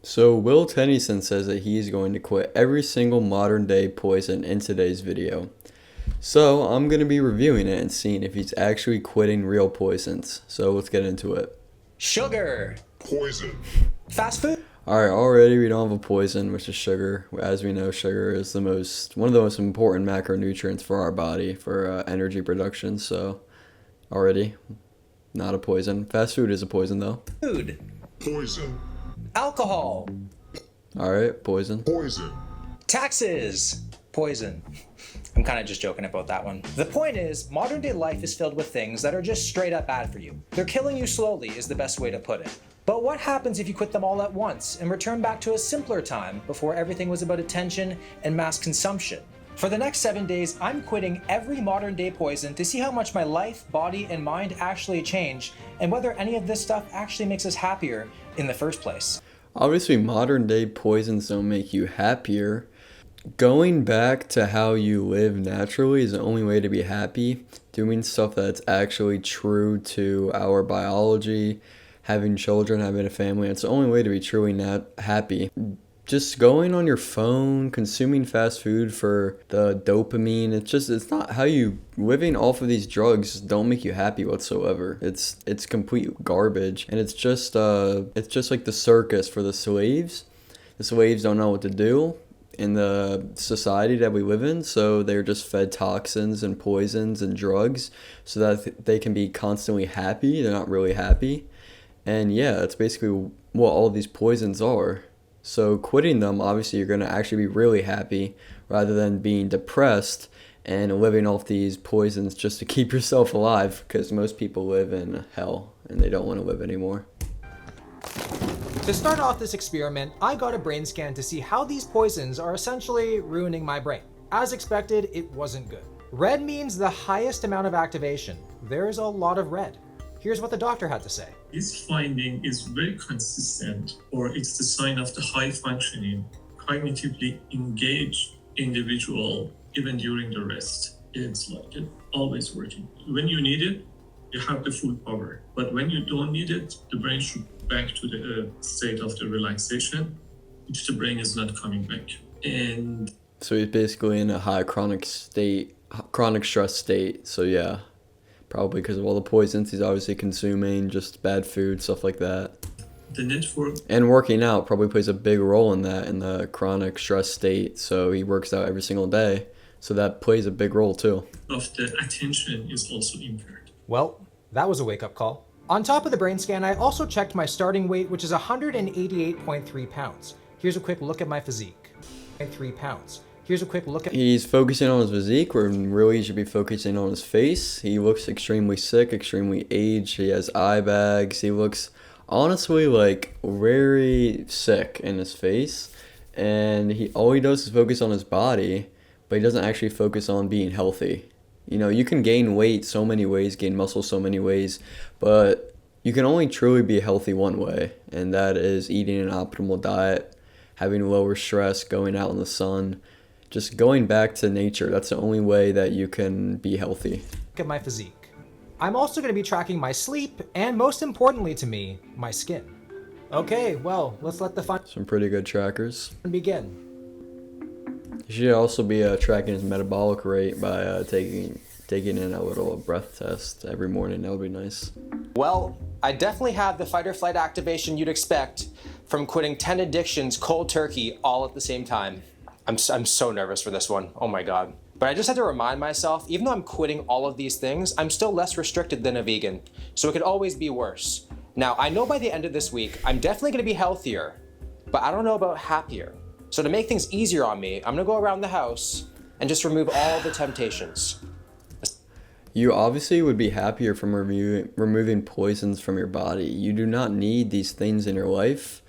So Will Tennyson says that he's going to quit every single modern day poison in today's video. So I'm going to be reviewing it and seeing if he's actually quitting real poisons. So let's get into it. Sugar. Poison. Fast food. Alright, already we don't have a poison, which is sugar. As we know, sugar is one of the most important macronutrients for our body for energy production. So already not a poison. Fast food is a poison though. Food. Poison. Alcohol. Alright, poison. Poison. Taxes. Poison. I'm kind of just joking about that one. The point is, modern day life is filled with things that are just straight up bad for you. They're killing you slowly is the best way to put it. But what happens if you quit them all at once and return back to a simpler time before everything was about attention and mass consumption? For the next 7 days, I'm quitting every modern day poison to see how much my life, body, and mind actually change, and whether any of this stuff actually makes us happier in the first place. Obviously, modern day poisons don't make you happier. Going back to how you live naturally is the only way to be happy. Doing stuff that's actually true to our biology, having children, having a family, it's the only way to be truly happy. Just going on your phone, consuming fast food for the dopamine, it's not how you, living off of these drugs don't make you happy whatsoever. It's complete garbage, and it's just like the circus for the slaves. The slaves don't know what to do in the society that we live in, so they're just fed toxins and poisons and drugs so that they can be constantly happy. They're not really happy. And yeah, that's basically what all these poisons are. So quitting them, obviously you're going to actually be really happy rather than being depressed and living off these poisons just to keep yourself alive, because most people live in hell and they don't want to live anymore. To start off this experiment, I got a brain scan to see how these poisons are essentially ruining my brain. As expected, it wasn't good. Red means the highest amount of activation. There's a lot of red. Here's what the doctor had to say. This finding is very consistent, or it's the sign of the high functioning, cognitively engaged individual even during the rest. It's like it always working. When you need it, you have the full power. But when you don't need it, the brain should back to the state of the relaxation, which the brain is not coming back. And so he's basically in a high chronic stress state. So yeah, probably because of all the poisons he's obviously consuming, just bad food, stuff like that. The network and working out probably plays a big role in that, in the chronic stress state. So he works out every single day. So that plays a big role too. of the attention is also impaired. Well, that was a wake-up call. On top of the brain scan, I also checked my starting weight, which is 188.3 pounds. Here's a quick look at my physique. 3 pounds. Here's a quick look at... He's focusing on his physique, when really he should be focusing on his face. He looks extremely sick, extremely aged. He has eye bags. He looks honestly like very sick in his face. And all he does is focus on his body, but he doesn't actually focus on being healthy. You know, you can gain weight so many ways, gain muscle so many ways, but you can only truly be healthy one way, and that is eating an optimal diet, having lower stress, going out in the sun, just going back to nature. That's the only way that you can be healthy. Look at my physique. I'm also going to be tracking my sleep, and most importantly to me, my skin. Okay, well, let's let the fun Some pretty good trackers. begin. You should also be tracking his metabolic rate by taking in a little breath test every morning. That would be nice. Well, I definitely have the fight or flight activation you'd expect from quitting 10 addictions cold turkey all at the same time. I'm so nervous for this one. Oh my God. But I just had to remind myself, even though I'm quitting all of these things, I'm still less restricted than a vegan. So it could always be worse. Now, I know by the end of this week, I'm definitely gonna be healthier, but I don't know about happier. So to make things easier on me, I'm gonna go around the house and just remove all the temptations. You obviously would be happier from removing poisons from your body. You do not need these things in your life.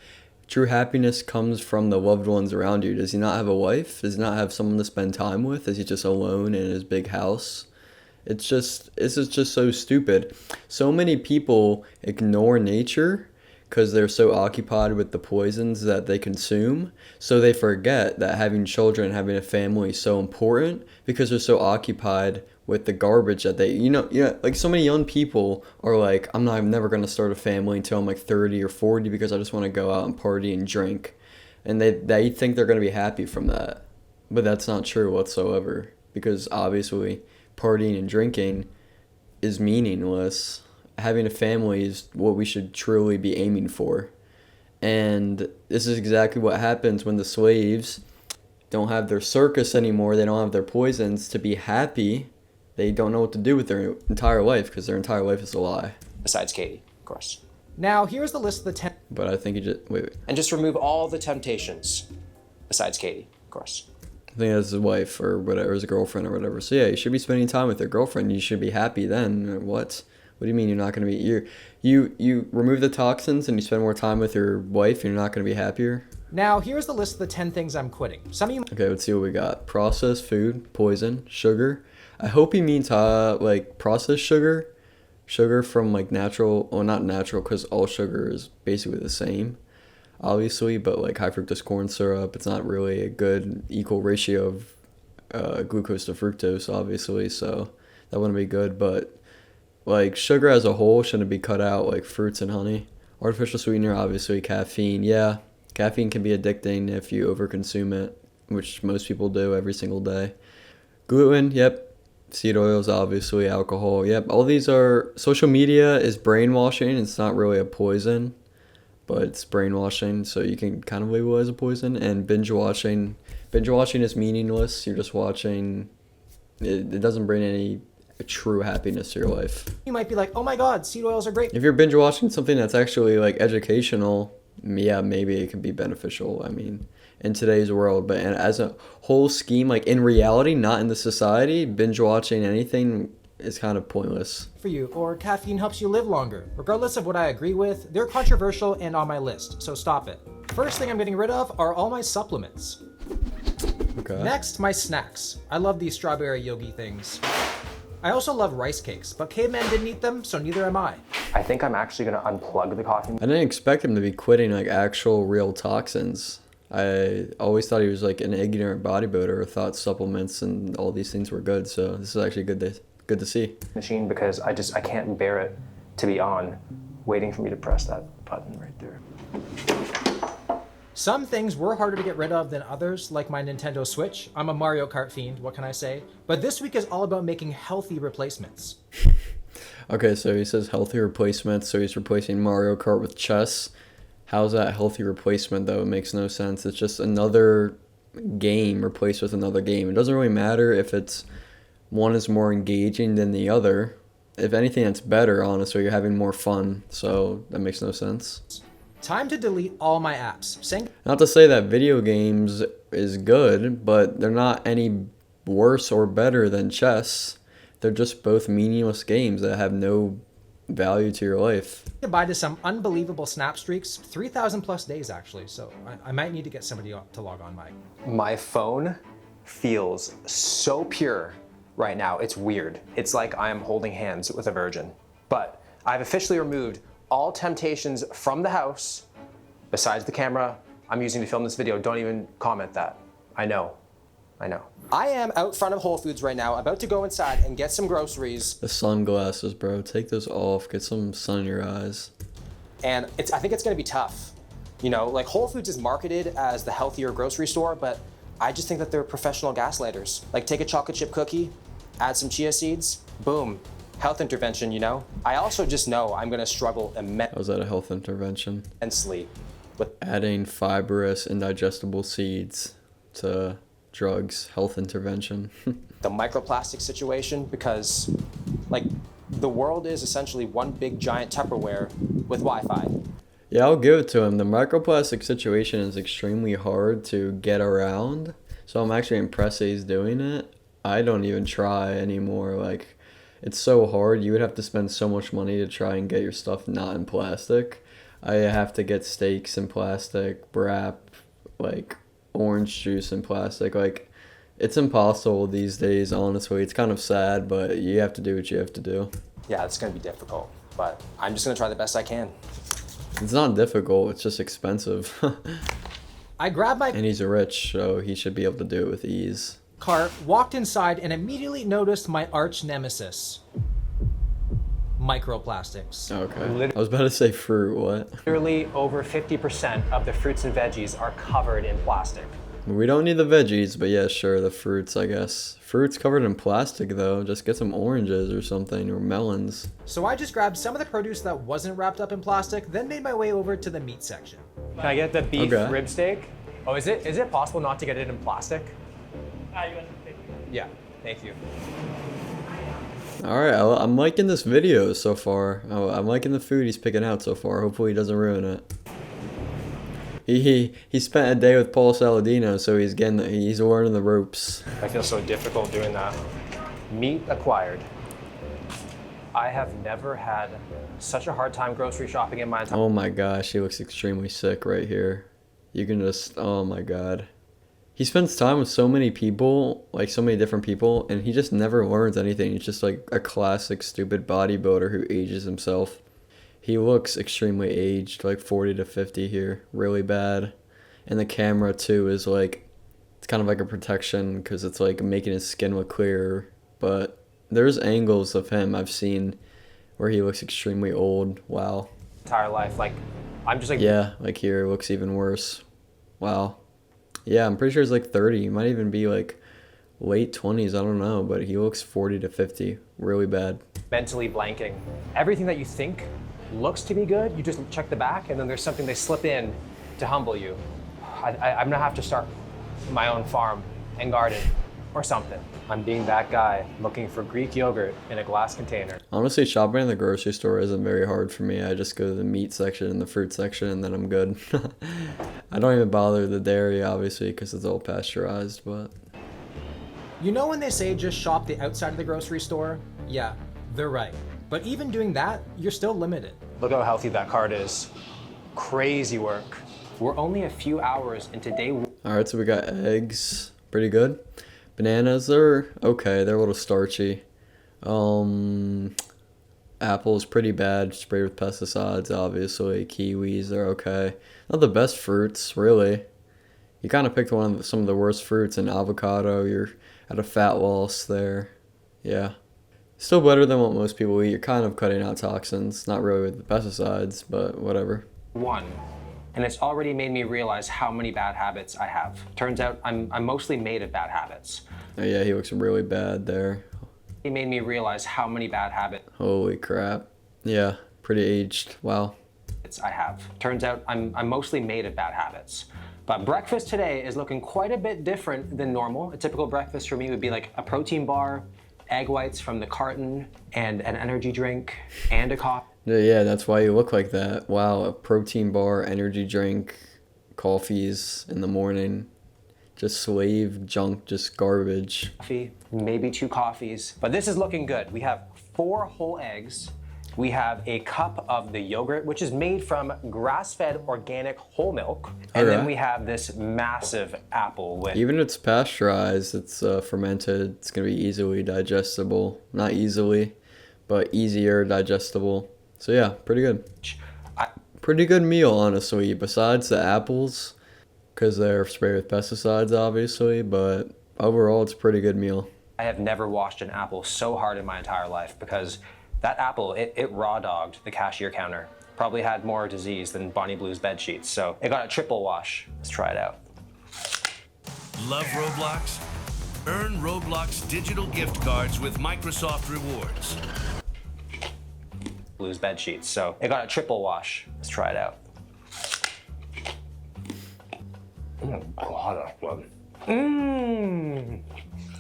True happiness comes from the loved ones around you. Does he not have a wife? Does he not have someone to spend time with? Is he just alone in his big house? This is just so stupid. So many people ignore nature because they're so occupied with the poisons that they consume. So they forget that having children, having a family is so important because they're so occupied with the garbage that they, like so many young people are like, I'm never going to start a family until I'm like 30 or 40 because I just want to go out and party and drink. And they think they're going to be happy from that. But that's not true whatsoever because obviously partying and drinking is meaningless. Having a family is what we should truly be aiming for. And this is exactly what happens when the slaves don't have their circus anymore. They don't have their poisons to be happy. They don't know what to do with their entire life because their entire life is a lie. Besides Katie, of course. Now, here's the list of the 10. But I think you just... Wait. And just remove all the temptations. Besides Katie, of course. I think that's his wife or whatever, his girlfriend or whatever. So yeah, you should be spending time with your girlfriend. You should be happy then. What? What do you mean you're not going to be... You remove the toxins and you spend more time with your wife and you're not going to be happier? Now, here's the list of the 10 things I'm quitting. Some of you... Okay, let's see what we got. Processed food, poison, sugar. I hope he means like processed sugar. Sugar from like natural... Well, not natural because all sugar is basically the same, obviously. But like high fructose corn syrup, it's not really a good equal ratio of glucose to fructose, obviously. So that wouldn't be good. But like sugar as a whole shouldn't be cut out, like fruits and honey. Artificial sweetener, obviously. Caffeine, yeah. Caffeine can be addicting if you overconsume it, which most people do every single day. Gluten, yep. Seed oils, obviously. Alcohol, yep. All these are... Social media is brainwashing. It's not really a poison, but it's brainwashing, so you can kind of label it as a poison. And binge watching. Binge watching is meaningless. You're just watching... It doesn't bring any true happiness to your life. You might be like, oh my god, seed oils are great. If you're binge watching something that's actually like educational, yeah, maybe it could be beneficial, I mean, in today's world. But as a whole scheme, like in reality, not in the society, binge watching anything is kind of pointless. For you, or caffeine helps you live longer. Regardless of what I agree with, they're controversial and on my list, so stop it. First thing I'm getting rid of are all my supplements. Okay. Next, my snacks. I love these strawberry yogi things. I also love rice cakes, but caveman didn't eat them, so neither am I. I think I'm actually going to unplug the coffee. I didn't expect him to be quitting like actual real toxins. I always thought he was like an ignorant bodybuilder, thought supplements and all these things were good. So this is actually good to see. Machine, because I can't bear it to be on, waiting for me to press that button right there. Some things were harder to get rid of than others, like my Nintendo Switch. I'm a Mario Kart fiend, what can I say? But this week is all about making healthy replacements. Okay, so he says healthy replacements, so he's replacing Mario Kart with chess. How's that a healthy replacement, though? It makes no sense. It's just another game replaced with another game. It doesn't really matter if it's one is more engaging than the other. If anything, it's better, honestly. You're having more fun, so that makes no sense. Time to delete all my apps. Not to say that video games is good, but they're not any worse or better than chess. They're just both meaningless games that have no value to your life. Goodbye to some unbelievable snap streaks, 3,000 plus days actually, so I might need to get somebody to log on My phone feels so pure right now. It's weird. It's like I am holding hands with a virgin. But I've officially removed all temptations from the house, besides the camera I'm using to film this video. Don't even comment that. I know. I am out front of Whole Foods right now, about to go inside and get some groceries. The sunglasses, bro. Take those off. Get some sun in your eyes. And I think it's gonna be tough. You know, like Whole Foods is marketed as the healthier grocery store, but I just think that they're professional gaslighters. Like take a chocolate chip cookie, add some chia seeds, boom. Health intervention, you know? I also just know I'm gonna struggle Was that a health intervention? immensely with Adding fibrous indigestible seeds to drugs, health intervention. the microplastic situation because, like, the world is essentially one big giant Tupperware with Wi-Fi. Yeah, I'll give it to him. The microplastic situation is extremely hard to get around, so I'm actually impressed that he's doing it. I don't even try anymore. Like, it's so hard. You would have to spend so much money to try and get your stuff not in plastic. I have to get steaks in plastic, wrap, like orange juice in plastic. Like, it's impossible these days, honestly. It's kind of sad, but you have to do what you have to do. Yeah, it's gonna be difficult, but I'm just gonna try the best I can. It's not difficult, it's just expensive. I grabbed my And he's rich, so he should be able to do it with ease. cart, walked inside, and immediately noticed my arch nemesis. Microplastics. Okay. I was about to say fruit, what? Literally over 50% of the fruits and veggies are covered in plastic. We don't need the veggies, but yeah, sure, the fruits, I guess. Fruits covered in plastic, though. Just get some oranges or something, or melons. So I just grabbed some of the produce that wasn't wrapped up in plastic, then made my way over to the meat section. Can I get the beef Okay. rib steak? Oh, is it possible not to get it in plastic? Yeah, thank you. Alright, I'm liking this video so far. Oh, I'm liking the food he's picking out so far. Hopefully he doesn't ruin it. He spent a day with Paul Saladino, so he's learning the ropes. I feel so difficult doing that. Meat acquired. I have never had such a hard time grocery shopping in my entire Oh my gosh, he looks extremely sick right here. You can just, oh my god. He spends time with so many people, like so many different people, and he just never learns anything. He's just like a classic stupid bodybuilder who ages himself. He looks extremely aged, like 40 to 50 here, really bad. And the camera too is like, it's kind of like a protection because it's like making his skin look clearer. But there's angles of him I've seen where he looks extremely old. Wow. life. Like, I'm just like, Yeah, like here it looks even worse. Wow. Yeah, I'm pretty sure he's like 30. He might even be like late 20s, I don't know, but he looks 40 to 50. Really bad. mentally blanking. Everything that you think looks to be good, you just check the back, and then there's something they slip in to humble you. I'm gonna have to start my own farm and garden or something. I'm being that guy looking for Greek yogurt in a glass container. Honestly, shopping in the grocery store isn't very hard for me. I just go to the meat section and the fruit section and then I'm good. I don't even bother the dairy, obviously, because it's all pasteurized, but... You know when they say just shop the outside of the grocery store? Yeah, they're right. But even doing that, you're still limited. Look how healthy that cart is. Crazy work. We're only a few hours into day one. Alright, so we got eggs. Pretty good. Bananas, they're okay. They're a little starchy. Apples, pretty bad. Sprayed with pesticides, obviously. Kiwis, they're okay. Not the best fruits, really. You kind of picked some of the worst fruits. In avocado, you're at a fat loss there. Yeah. Still better than what most people eat. You're kind of cutting out toxins. Not really with the pesticides, but whatever. And it's already made me realize how many bad habits I have. Turns out I'm mostly made of bad habits. Oh yeah, he looks really bad there. It made me realize how many bad habits Holy crap. Yeah, pretty aged. Wow. I have. Turns out I'm mostly made of bad habits. But breakfast today is looking quite a bit different than normal. A typical breakfast for me would be like a protein bar, egg whites from the carton, and an energy drink, and a coffee. Yeah, that's why you look like that. Wow, a protein bar, energy drink, coffees in the morning. Just slave junk, just garbage. Maybe 2 coffees. But this is looking good. We have 4 whole eggs. We have a cup of the yogurt, which is made from grass-fed organic whole milk. And then we have this massive apple with... Even if it's pasteurized, it's fermented, it's going to be easily digestible. Not easily, but easier digestible. So yeah, pretty good. Pretty good meal, honestly, besides the apples, because they're sprayed with pesticides, obviously, but overall, it's a pretty good meal. I have never washed an apple so hard in my entire life because that apple, it raw dogged the cashier counter. Probably had more disease than Bonnie Blue's bed sheets, so it got a triple wash. Let's try it out. Love Roblox? Earn Roblox digital gift cards with Microsoft Rewards. Blue's bed sheets, so it got a triple wash. Let's try it out.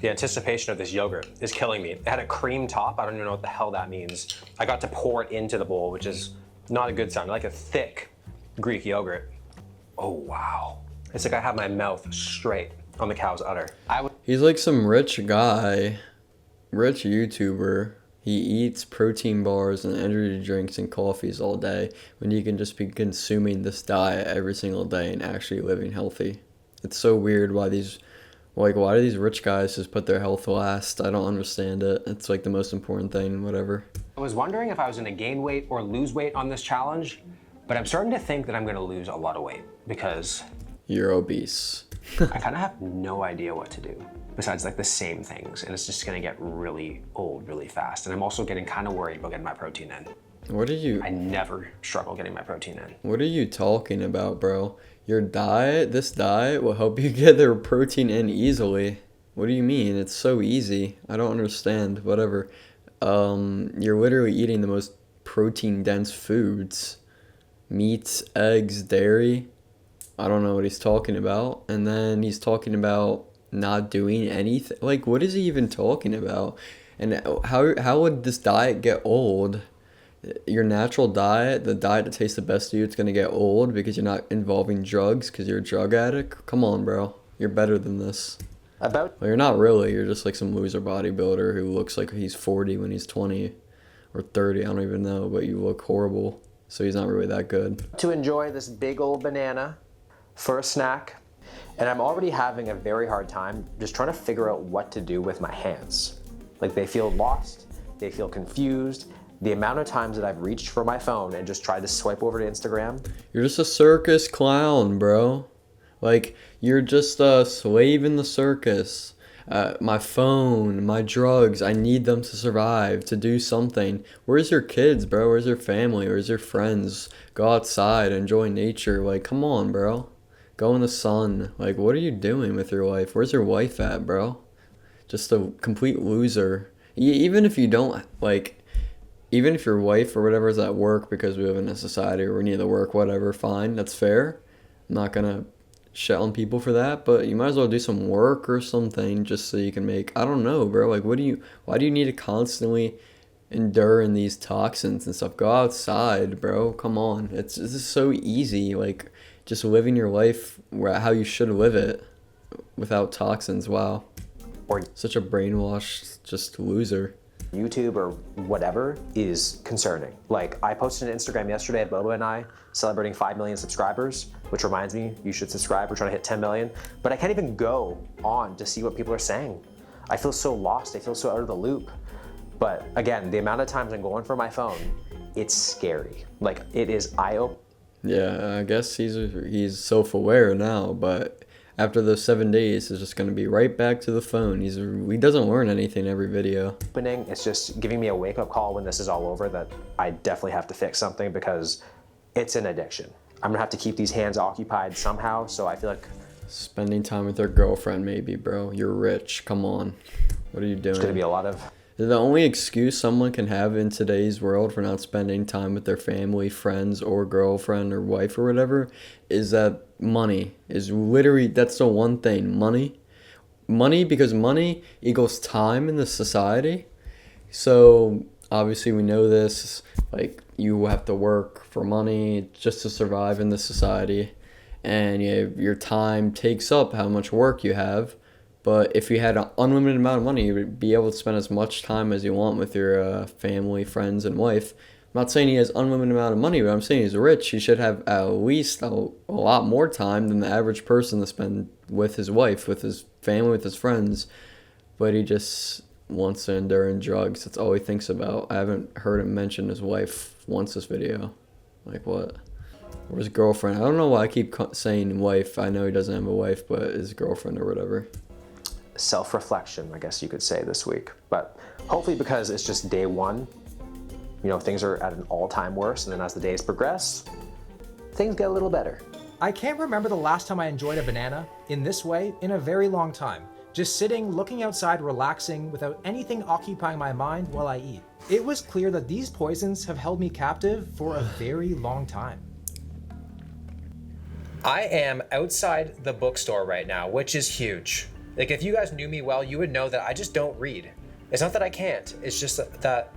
The anticipation of this yogurt is killing me. It had a cream top. I don't even know what the hell that means. I got to pour it into the bowl, which is not a good sound. I like a thick Greek yogurt. Oh, wow. It's like I have my mouth straight on the cow's udder. He's like some rich guy, rich YouTuber. He eats protein bars and energy drinks and coffees all day when you can just be consuming this diet every single day and actually living healthy. It's so weird why do these rich guys just put their health last? I don't understand it. It's like the most important thing, whatever. I was wondering if I was gonna gain weight or lose weight on this challenge, But I'm starting to think that I'm gonna lose a lot of weight because You're obese. I kind of have no idea what to do besides like the same things, and it's just gonna get really old really fast. And I'm also getting kind of worried about getting my protein in. I never struggle getting my protein in. What are you talking about, bro? This diet will help you get the protein in easily. What do you mean? It's so easy. I don't understand. Whatever. You're literally eating the most protein dense foods. Meats, eggs, dairy. I don't know what he's talking about. And then he's talking about not doing anything. Like, what is he even talking about? And how would this diet get old? Your natural diet, the diet that tastes the best to you, it's going to get old because you're not involving drugs because you're a drug addict? Come on, bro. You're better than this. Well, you're not really. You're just like some loser bodybuilder who looks like he's 40 when he's 20 or 30. I don't even know, but you look horrible. So he's not really that good. To enjoy this big old banana for a snack. And I'm already having a very hard time just trying to figure out what to do with my hands. Like, they feel lost, they feel confused. The amount of times that I've reached for my phone and just tried to swipe over to Instagram. You're just a circus clown, bro. Like, you're just a slave in the circus. My phone, my drugs, I need them to survive, to do something. Where's your kids, bro? Where's your family? Where's your friends? Go outside, enjoy nature. Like, come on, bro. Go in the sun. Like, what are you doing with your life? Where's your wife at, bro? Just a complete loser. Even if you don't, like... Even if your wife or whatever is at work because we live in a society where we need to work, whatever, fine, that's fair. I'm not gonna shit on people for that, but you might as well do some work or something just so you can make, I don't know, bro. Like, why do you need to constantly endure in these toxins and stuff? Go outside, bro. Come on. It's just so easy. Like, just living your life how you should live it without toxins. Wow. Or such a brainwashed, just loser. YouTube or whatever is concerning. Like, I posted an Instagram yesterday at Bobo and I celebrating 5 million subscribers, which reminds me, you should subscribe. We're trying to hit 10 million, but I can't even go on to see what people are saying. I feel so lost. I feel so out of the loop. But again, the amount of times I'm going for my phone, it's scary. Like, it is eye-opening. Yeah, I guess he's self-aware now, but after those 7 days, it's just going to be right back to the phone. He doesn't learn anything every video. It's just giving me a wake-up call when this is all over that I definitely have to fix something because it's an addiction. I'm gonna have to keep these hands occupied somehow, so I feel like... Spending time with your girlfriend, maybe, bro. You're rich. Come on. What are you doing? There's gonna be a lot of... The only excuse someone can have in today's world for not spending time with their family, friends, or girlfriend or wife or whatever is that money is literally, that's the one thing. Money, because money equals time in the society. So obviously we know this, like, you have to work for money just to survive in this society. And your time takes up how much work you have. But if you had an unlimited amount of money, you would be able to spend as much time as you want with your family, friends, and wife. I'm not saying he has unlimited amount of money, but I'm saying he's rich. He should have at least a lot more time than the average person to spend with his wife, with his family, with his friends. But he just wants to endure in drugs. That's all he thinks about. I haven't heard him mention his wife once this video. Like, what? Or his girlfriend. I don't know why I keep saying wife. I know he doesn't have a wife, but his girlfriend or whatever. Self-reflection, I guess you could say, this week. But hopefully, because it's just day one, things are at an all-time worst, and then as the days progress, things get a little better. I can't remember the last time I enjoyed a banana in this way in a very long time. Just sitting, looking outside, relaxing, without anything occupying my mind while I eat. It was clear that these poisons have held me captive for a very long time. I am outside the bookstore right now, which is huge. Like, if you guys knew me well, you would know that I just don't read. It's not that I can't, it's just that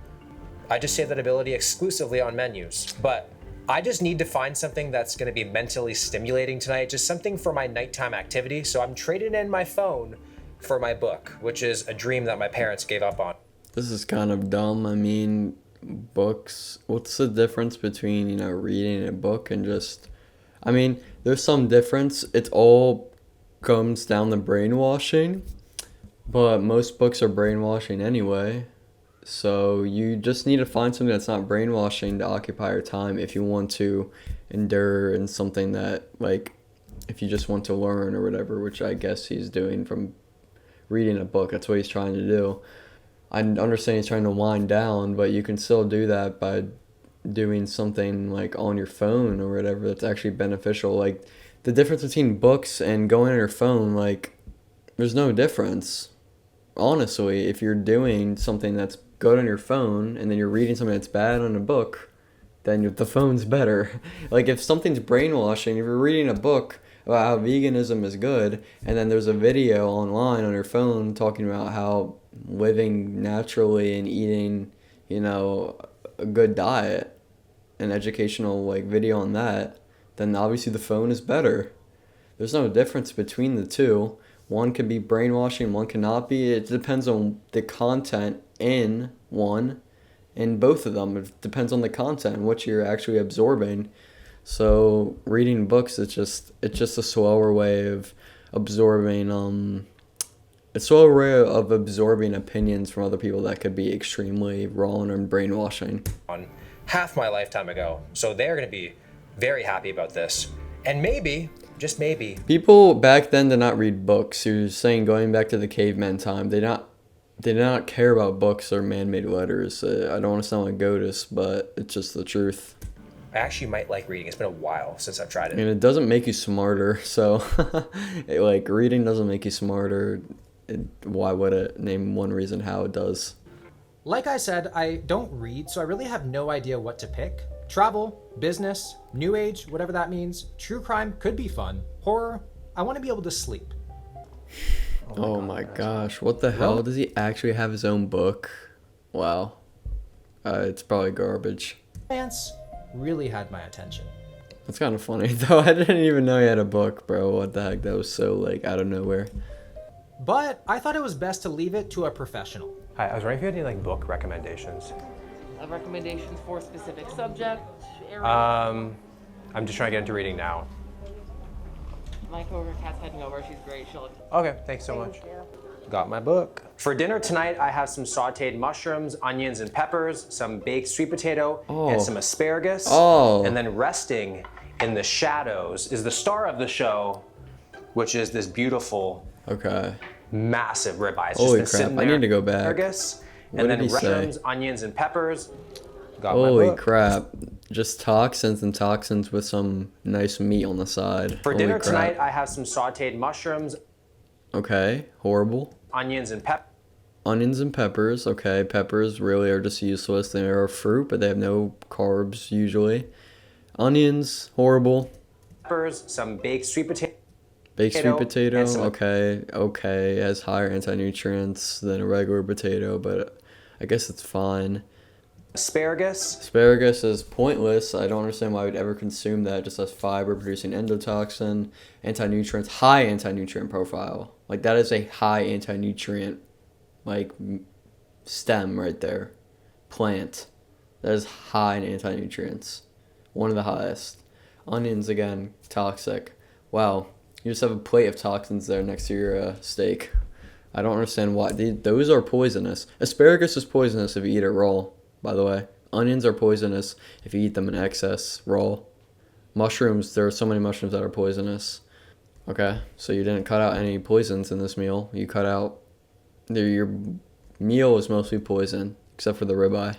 I just save that ability exclusively on menus. But I just need to find something that's gonna be mentally stimulating tonight, just something for my nighttime activity. So I'm trading in my phone for my book, which is a dream that my parents gave up on. This is kind of dumb. I mean, books, what's the difference between, reading a book and just, there's some difference. It all comes down to brainwashing, but most books are brainwashing anyway. So you just need to find something that's not brainwashing to occupy your time if you want to endure in something that, like, if you just want to learn or whatever, which I guess he's doing from reading a book. That's what he's trying to do. I understand he's trying to wind down, but you can still do that by doing something like on your phone or whatever that's actually beneficial. Like, the difference between books and going on your phone, like, there's no difference. Honestly, if you're doing something that's good on your phone and then you're reading something that's bad on a book, then the phone's better. Like, if something's brainwashing, if you're reading a book about how veganism is good, and then there's a video online on your phone talking about how living naturally and eating, you know, a good diet, an educational, like, video on that, then obviously the phone is better. There's no difference between the two. One can be brainwashing, one cannot be. It depends on the content in one, in both of them. It depends on the content and what you're actually absorbing. So reading books, it's just a slower way of absorbing opinions from other people that could be extremely wrong and brainwashing. On half my lifetime ago. So they're going to be very happy about this. And maybe, just maybe, People back then did not read books. You're saying going back to the caveman time, they did not care about books or man-made letters. I don't want to sound like Godus, but it's just the truth. I actually might like reading. It's been a while since I've tried it. And it doesn't make you smarter, so like, reading doesn't make you smarter. Why would it? Name one reason how it does. Like I said, I don't read, so I really have no idea what to pick. Travel, business, new age, whatever that means. True crime could be fun. Horror, I want to be able to sleep. Oh my gosh, what the hell? Does he actually have his own book? Wow. It's probably garbage. Romance really had my attention. That's kind of funny, though. I didn't even know he had a book, bro. What the heck? That was so, like, out of nowhere. But I thought it was best to leave it to a professional. Hi, I was wondering if you had any like book recommendations. Recommendations for specific subject area. I'm just trying to get into reading now. My coworker Kat's heading over. She's great. She'll. Okay, thanks so much. Got my book. For dinner tonight, I have some sauteed mushrooms, onions, and peppers, some baked sweet potato, and some asparagus. Oh. And then resting in the shadows is the star of the show, which is this beautiful, Okay. massive ribeye. It's Holy just been crap, sitting I there. need to go back. Asparagus, What and did then he say? mushrooms, onions, and peppers. Got my Holy book. crap. Just toxins and toxins with some nice meat on the side. For Holy dinner crap. tonight, I have some sauteed mushrooms, Okay, horrible. onions, and Onions and peppers. Okay, peppers really are just useless. They are a fruit, but they have no carbs usually. Onions, horrible. peppers, some baked sweet potato. Baked sweet potato, and some- okay. It has higher anti-nutrients than a regular potato, but I guess it's fine. Asparagus, Asparagus is pointless. I don't understand why I would ever consume that. It just has fiber producing endotoxin, anti-nutrients, high anti-nutrient profile. Like, that is a high anti-nutrient, like, stem right there. Plant. That is high in anti-nutrients. One of the highest. Onions, again, toxic. Wow. You just have a plate of toxins there next to your steak. I don't understand why. Those are poisonous. Asparagus is poisonous if you eat it raw, by the way. Onions are poisonous if you eat them in excess, raw. Mushrooms, there are so many mushrooms that are poisonous. Okay, so you didn't cut out any poisons in this meal. You cut out... Your meal is mostly poison, except for the ribeye.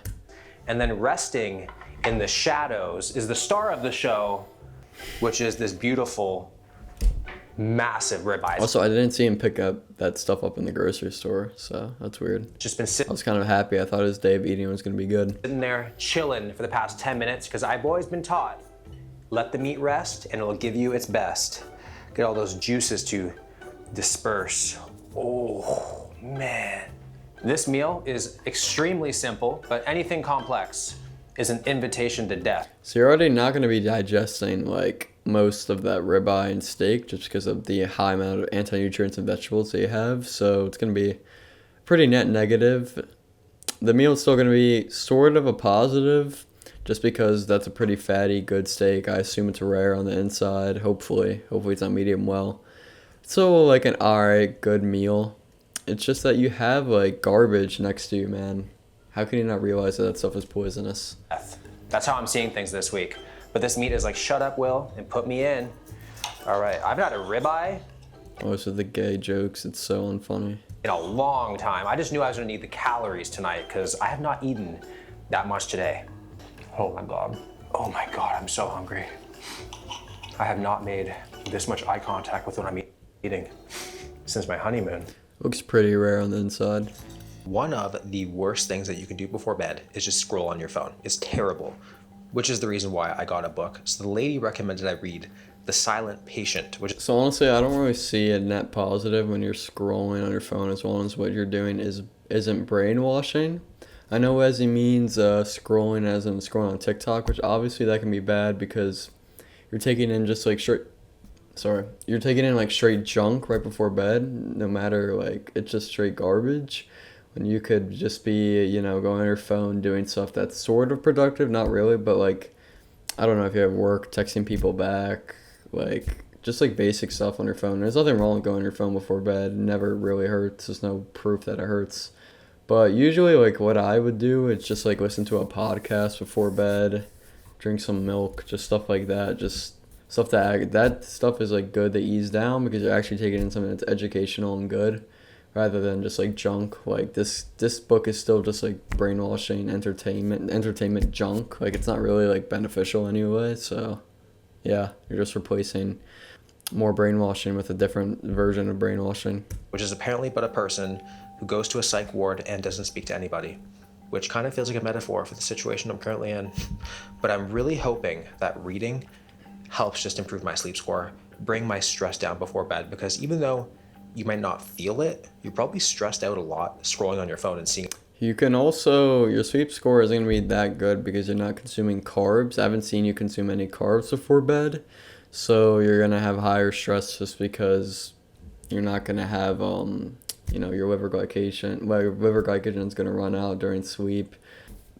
and then resting in the shadows is the star of the show, which is this beautiful, massive ribeye. Also, I didn't see him pick up that stuff up in the grocery store, so that's weird. Just been I sitting was kind of happy. I thought his day of eating was going to be good. there chilling for the past 10 minutes because I've always been taught, let the meat rest and it'll give you its best. Get all those juices to disperse. Oh, man. This meal is extremely simple, but anything complex is an invitation to death. So you're already not going to be digesting like most of that ribeye and steak just because of the high amount of anti-nutrients and vegetables that you have. So it's going to be pretty net negative. The meal is still going to be sort of a positive just because that's a pretty fatty, good steak. I assume it's rare on the inside. Hopefully it's not medium well. It's still like an alright, good meal. It's just that you have like garbage next to you, man. How can you not realize that stuff is poisonous? That's how I'm seeing things this week. But this meat is like, shut up, Will, and put me in. All right, I've had a ribeye Most of the gay jokes, it's so unfunny. in a long time. I just knew I was gonna need the calories tonight because I have not eaten that much today. Oh my God. Oh my God, I'm so hungry. I have not made this much eye contact with what I'm eating since my honeymoon. Looks pretty rare on the inside. One of the worst things that you can do before bed is just scroll on your phone. It's terrible, which is the reason why I got a book. So the lady recommended I read The Silent Patient, which So honestly, I don't really see a net positive when you're scrolling on your phone, as long as what you're doing isn't brainwashing. I know as he means scrolling as in scrolling on TikTok, which obviously that can be bad because you're taking in just like you're taking in like straight junk right before bed, no matter like it's just straight garbage. When you could just be, you know, going on your phone doing stuff that's sort of productive, not really, but like, I don't know, if you have work, texting people back, like just like basic stuff on your phone. There's nothing wrong with going on your phone before bed. It never really hurts. There's no proof that it hurts. But usually like what I would do is just like listen to a podcast before bed, drink some milk, just stuff like that. Just stuff that stuff is like good to ease down because you're actually taking in something that's educational and good, rather than just like junk. Like this book is still just like brainwashing entertainment junk. Like it's not really like beneficial anyway. So yeah, you're just replacing more brainwashing with a different version of brainwashing. which is apparently but a person who goes to a psych ward and doesn't speak to anybody, which kind of feels like a metaphor for the situation I'm currently in. But I'm really hoping that reading helps just improve my sleep score, bring my stress down before bed, because even though you might not feel it, you're probably stressed out a lot scrolling on your phone and seeing. You can also, your sleep score isn't going to be that good because you're not consuming carbs. I haven't seen you consume any carbs before bed. So you're going to have higher stress just because you're not going to have, you know, your liver glycogen is going to run out during sleep.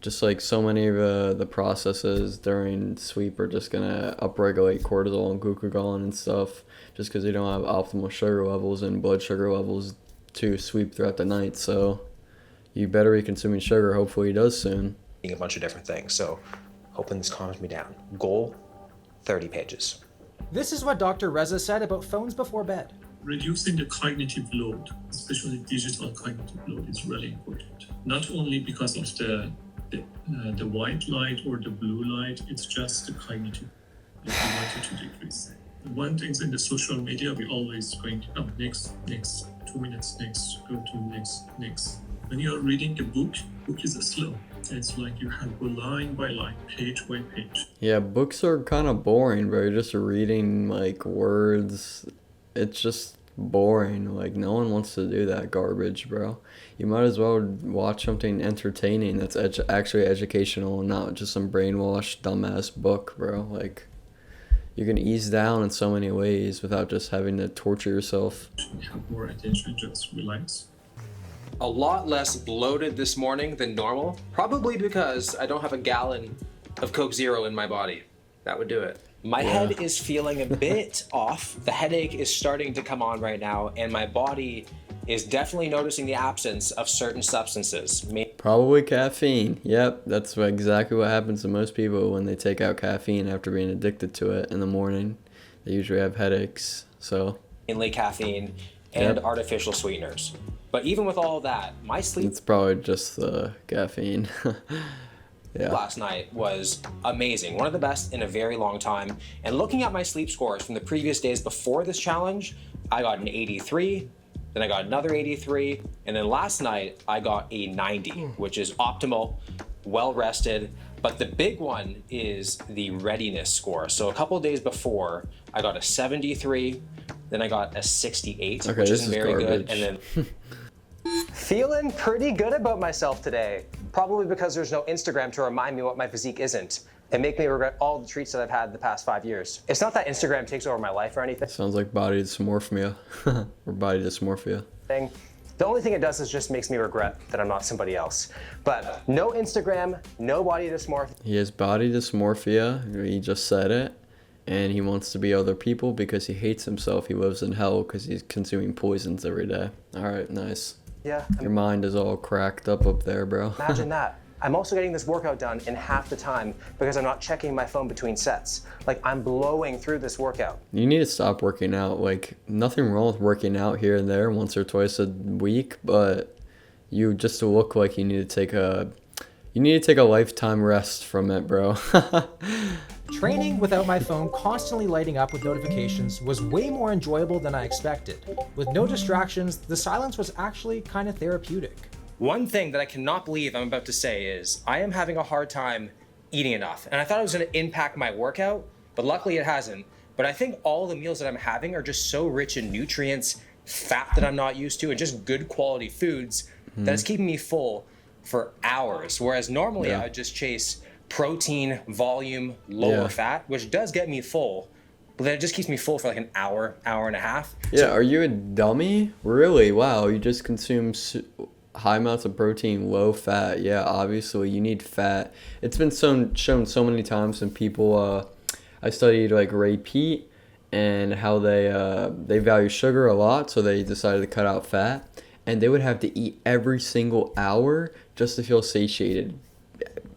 Just like so many of the processes during sleep are just going to upregulate cortisol and glucagon and stuff, just because you don't have optimal sugar levels and blood sugar levels to sleep throughout the night. So you better be consuming sugar. Hopefully he does soon. A bunch of different things. So hoping this calms me down. Goal, 30 pages. This is what Dr. Reza said about phones before bed. Reducing the cognitive load, especially digital cognitive load, is really important. Not only because of the white light or the blue light, it's just the cognitive that we wanted to decrease. One thing in the social media, we always going to, next, 2 minutes, next, go to next. When you're reading the book is slow. It's like you have go line by line, page by page. Yeah, books are kind of boring, bro. You're just reading like words. It's just boring. Like no one wants to do that garbage, bro. You might as well watch something entertaining that's actually educational and not just some brainwashed dumbass book, bro. Like you can ease down in so many ways without just having to torture yourself. You have more attention, just relax. A lot less bloated this morning than normal, probably because I don't have a gallon of Coke Zero in my body. That would do it. My head is feeling a bit off. The headache is starting to come on right now, and my body is definitely noticing the absence of certain substances. Probably caffeine. Yep, that's exactly what happens to most people when they take out caffeine after being addicted to it in the morning. They usually have headaches. So Mainly caffeine and artificial sweeteners. But even with all that, my sleep it's probably just the caffeine. Yeah. last night was amazing. One of the best in a very long time. And looking at my sleep scores from the previous days before this challenge, I got an 83, then I got another 83, and then last night I got a 90, which is optimal, well rested. But the big one is the readiness score. So a couple of days before, I got a 73, then I got a 68, Okay, which this isn't is very garbage. good. And then Feeling pretty good about myself today. Probably because there's no Instagram to remind me what my physique isn't and make me regret all the treats that I've had the past 5 years. It's not that Instagram takes over my life or anything. Sounds like body dysmorphia. Or body dysmorphia. The only thing it does is just makes me regret that I'm not somebody else. But no Instagram, no body dysmorphia. He has body dysmorphia. He just said it. And he wants to be other people because he hates himself. He lives in hell because he's consuming poisons every day. All right, nice. Yeah, Your mind is all cracked up there, bro. imagine that. I'm also getting this workout done in half the time because I'm not checking my phone between sets. Like, I'm blowing through this workout. You need to stop working out. Like, nothing wrong with working out here and there once or twice a week, but you just look like you need to take a lifetime rest from it, bro. Training without my phone constantly lighting up with notifications was way more enjoyable than I expected. With no distractions, the silence was actually kind of therapeutic. One thing that I cannot believe I'm about to say is I am having a hard time eating enough. And I thought it was going to impact my workout, but luckily it hasn't. But I think all the meals that I'm having are just so rich in nutrients, fat that I'm not used to, and just good quality foods that it's keeping me full for hours. Whereas normally I would just chase protein, volume, lower fat, which does get me full, but then it just keeps me full for like an hour, hour and a half. Yeah, are you a dummy? Really? Wow, you just consume high amounts of protein, low fat. Yeah, obviously you need fat. It's been shown so many times when people, I studied like Ray Peat and how they value sugar a lot, so they decided to cut out fat, and they would have to eat every single hour just to feel satiated.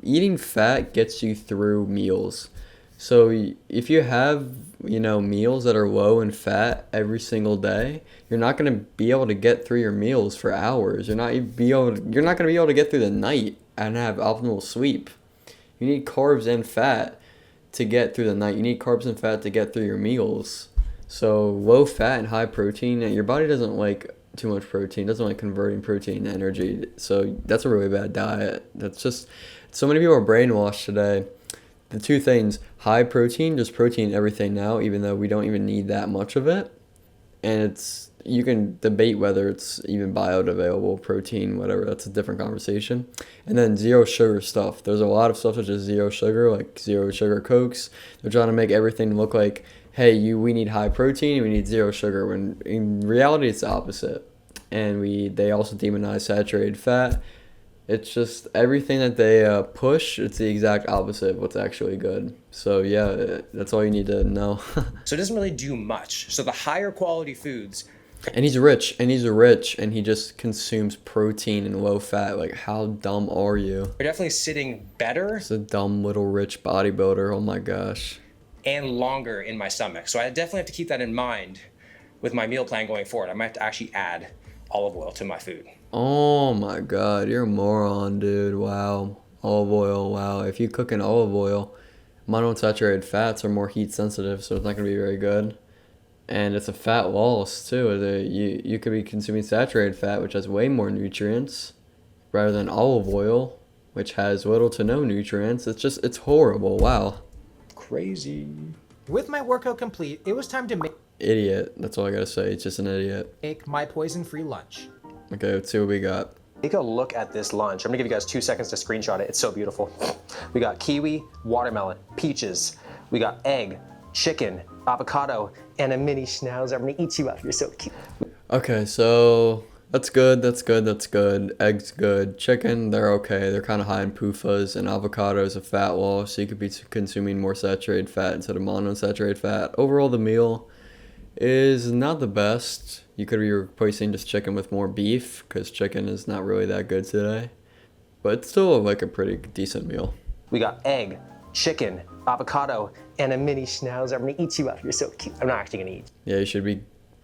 Eating fat gets you through meals. So if you have, meals that are low in fat every single day, you're not going to be able to get through your meals for hours. You're not going to be able to get through the night and have optimal sleep. You need carbs and fat to get through the night. You need carbs and fat to get through your meals. So low fat and high protein, your body doesn't like too much protein, doesn't like converting protein to energy. So that's a really bad diet. That's just, so many people are brainwashed today. The two things, high protein, just protein everything now, even though we don't even need that much of it. And you can debate whether it's even biodegradable protein, whatever, that's a different conversation. And then zero sugar stuff. There's a lot of stuff that's just zero sugar, like zero sugar Cokes. They're trying to make everything look like, hey, we need high protein, we need zero sugar, when in reality it's the opposite. And they also demonize saturated fat. It's just everything that they push, it's the exact opposite of what's actually good. So yeah, that's all you need to know. So it doesn't really do much. So the higher quality foods. And he's rich, and he just consumes protein and low fat. Like, how dumb are you? Are definitely sitting better. It's a dumb little rich bodybuilder, oh my gosh. And longer in my stomach. So I definitely have to keep that in mind with my meal plan going forward. I might have to actually add olive oil to my food. Oh my god, you're a moron, dude. Wow. Olive oil, wow. If you cook in olive oil, monounsaturated fats are more heat sensitive, so it's not going to be very good. And it's a fat loss, too. You could be consuming saturated fat, which has way more nutrients, rather than olive oil, which has little to no nutrients. It's horrible. Wow. Crazy. With my workout complete, it was time to Idiot. That's all I gotta say. It's just an idiot. make my poison-free lunch. Okay, let's see what we got. Take a look at this lunch. I'm gonna give you guys 2 seconds to screenshot it. It's so beautiful. We got kiwi, watermelon, peaches. We got egg, chicken, avocado, and a mini schnauzer. I'm gonna eat you up. You're so cute. Okay, so that's good. Egg's good. Chicken, they're okay. They're kind of high in PUFAs, and avocado is a fat loss, so you could be consuming more saturated fat instead of monounsaturated fat. Overall, the meal is not the best. You could be replacing just chicken with more beef, because chicken is not really that good today. But it's still like a pretty decent meal. We got egg, chicken, avocado, and a mini schnauzer. I'm gonna eat you up. You're so cute. I'm not actually gonna eat. Yeah, you should be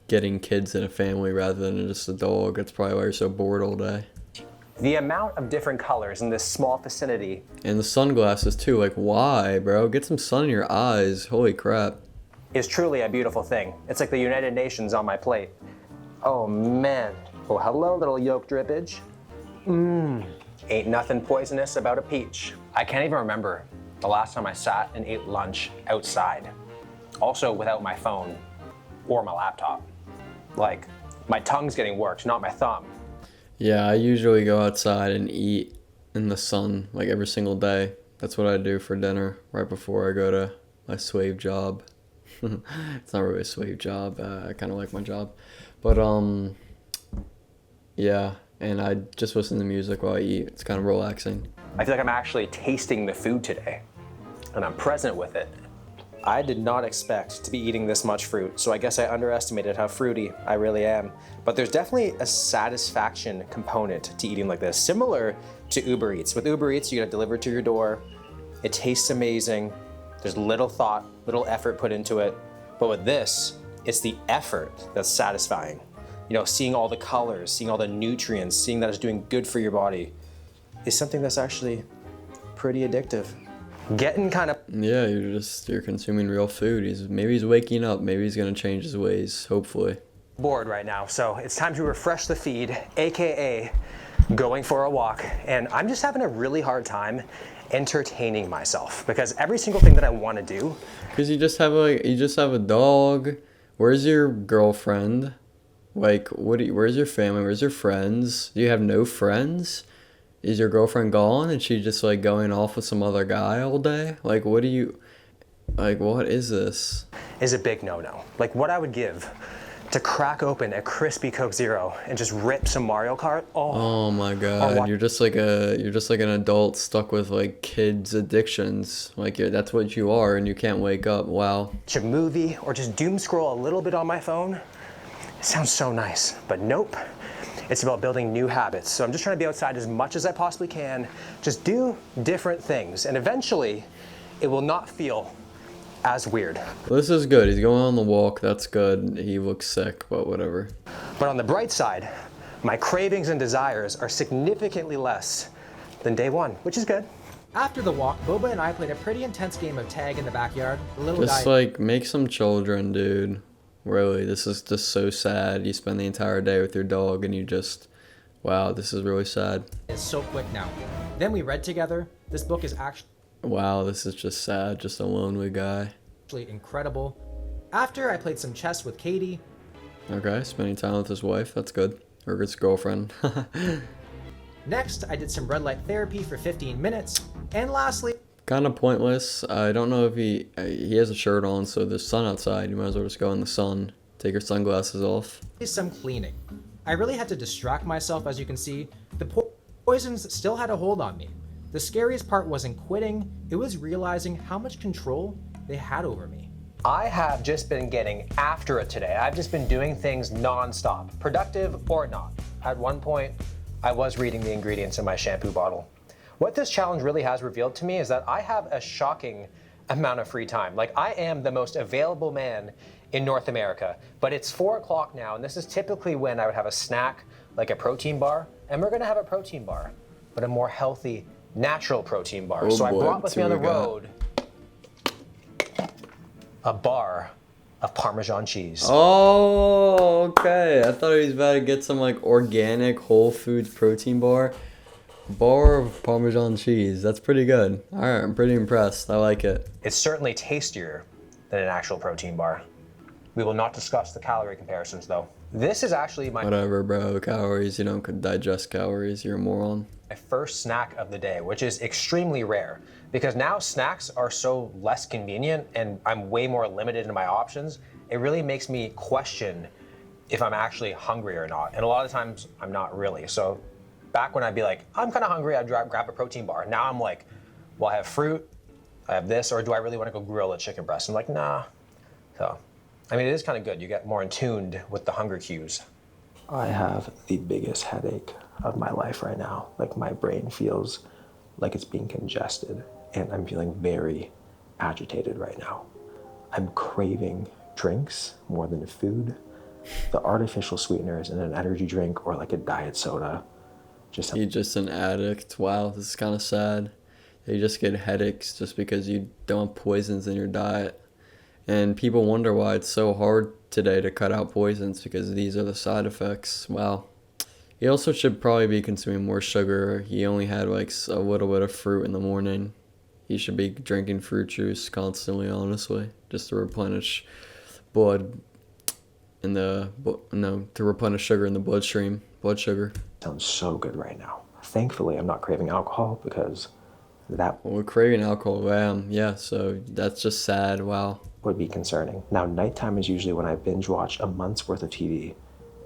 getting kids in a family rather than just a dog. That's probably why you're so bored all day. The amount of different colors in this small vicinity. And the sunglasses too. Like, why, bro? Get some sun in your eyes. Holy crap. Is truly a beautiful thing. It's like the United Nations on my plate. Oh man. Oh, hello, little yolk drippage. Ain't nothing poisonous about a peach. I can't even remember the last time I sat and ate lunch outside. Also without my phone or my laptop. Like, my tongue's getting worked, not my thumb. Yeah, I usually go outside and eat in the sun like every single day. That's what I do for dinner right before I go to my slave job. It's not really a slave job. I kind of like my job. But, yeah, and I just listen to music while I eat. It's kind of relaxing. I feel like I'm actually tasting the food today, and I'm present with it. I did not expect to be eating this much fruit, so I guess I underestimated how fruity I really am. But there's definitely a satisfaction component to eating like this, similar to Uber Eats. With Uber Eats, you get it delivered to your door. It tastes amazing. There's little thought, little effort put into it. But with this, it's the effort that's satisfying. You know, seeing all the colors, seeing all the nutrients, seeing that it's doing good for your body is something that's actually pretty addictive. Getting kind of Yeah, you're consuming real food. Maybe he's waking up. Maybe he's gonna change his ways. Hopefully. bored right now, so it's time to refresh the feed, aka going for a walk. And I'm just having a really hard time entertaining myself because every single thing that I want to do. Because you just have a dog. Where's your girlfriend? Like, where's your family? Where's your friends? Do you have no friends? Is your girlfriend gone and she just like going off with some other guy all day? Like, what is this? Is a big no-no. Like what I would give to crack open a crispy Coke Zero and just rip some Mario Kart. Oh my God, you're just like an adult stuck with like kids' addictions. Like that's what you are, and you can't wake up. Wow. Watch a movie or just doom scroll a little bit on my phone. It sounds so nice, but nope. It's about building new habits. So I'm just trying to be outside as much as I possibly can. Just do different things, and eventually, it will not feel as weird. Well, this is good. He's going on the walk. That's good. He looks sick, but whatever. But on the bright side, my cravings and desires are significantly less than day one, which is good. After the walk, Boba and I played a pretty intense game of tag in the backyard. The little Just guy like make some children, dude. Really, this is just so sad. You spend the entire day with your dog and you just, wow, this is really sad. is so quick now. Then we read together. This book is Wow, this is just sad. Just a lonely guy. actually incredible. After, I played some chess with Katie. Okay, spending time with his wife. That's good. Or his girlfriend. Next, I did some red light therapy for 15 minutes. And lastly, Kind of pointless. I don't know if he has a shirt on, so there's sun outside. You might as well just go in the sun. Take your sunglasses off. some cleaning. I really had to distract myself, as you can see. The poisons still had a hold on me. The scariest part wasn't quitting, it was realizing how much control they had over me. I have just been getting after it today. I've just been doing things non-stop, productive or not. At one point, I was reading the ingredients in my shampoo bottle. What this challenge really has revealed to me is that I have a shocking amount of free time. Like, I am the most available man in North America, but it's 4 o'clock now, and this is typically when I would have a snack, like a protein bar, and we're gonna have a protein bar, but a more healthy, natural protein bar. Oh So I boy, brought with let's me see on the what we got. road a bar of Parmesan cheese. Oh, okay. I thought he was about to get some like organic Whole Foods protein bar. Bar of Parmesan cheese. That's pretty good. All right, I'm pretty impressed. I like it. It's certainly tastier than an actual protein bar. We will not discuss the calorie comparisons though. This is actually my Whatever, bro. Calories. You don't digest calories. You're a moron. first snack of the day, which is extremely rare because now snacks are so less convenient and I'm way more limited in my options. It really makes me question if I'm actually hungry or not. And a lot of times I'm not really. So back when I'd be like, I'm kind of hungry, I'd grab a protein bar. Now I'm like, well, I have fruit, I have this, or do I really want to go grill a chicken breast? I'm like, nah. So, I mean, it is kind of good. You get more in tuned with the hunger cues. I have the biggest headache of my life right now. Like, my brain feels like it's being congested and I'm feeling very agitated right now. I'm craving drinks more than food. The artificial sweeteners in an energy drink or like a diet soda. You're just an addict. Wow, this is kind of sad. You just get headaches just because you don't have poisons in your diet. And people wonder why it's so hard today to cut out poisons because these are the side effects. Wow. He also should probably be consuming more sugar. He only had like a little bit of fruit in the morning. He should be drinking fruit juice constantly, honestly, just to replenish blood in the, to replenish sugar in the bloodstream, blood sugar. Sounds so good right now. Thankfully, I'm not craving alcohol because that Well, we're craving alcohol, yeah, so that's just sad, wow. would be concerning. Now, nighttime is usually when I binge watch a month's worth of TV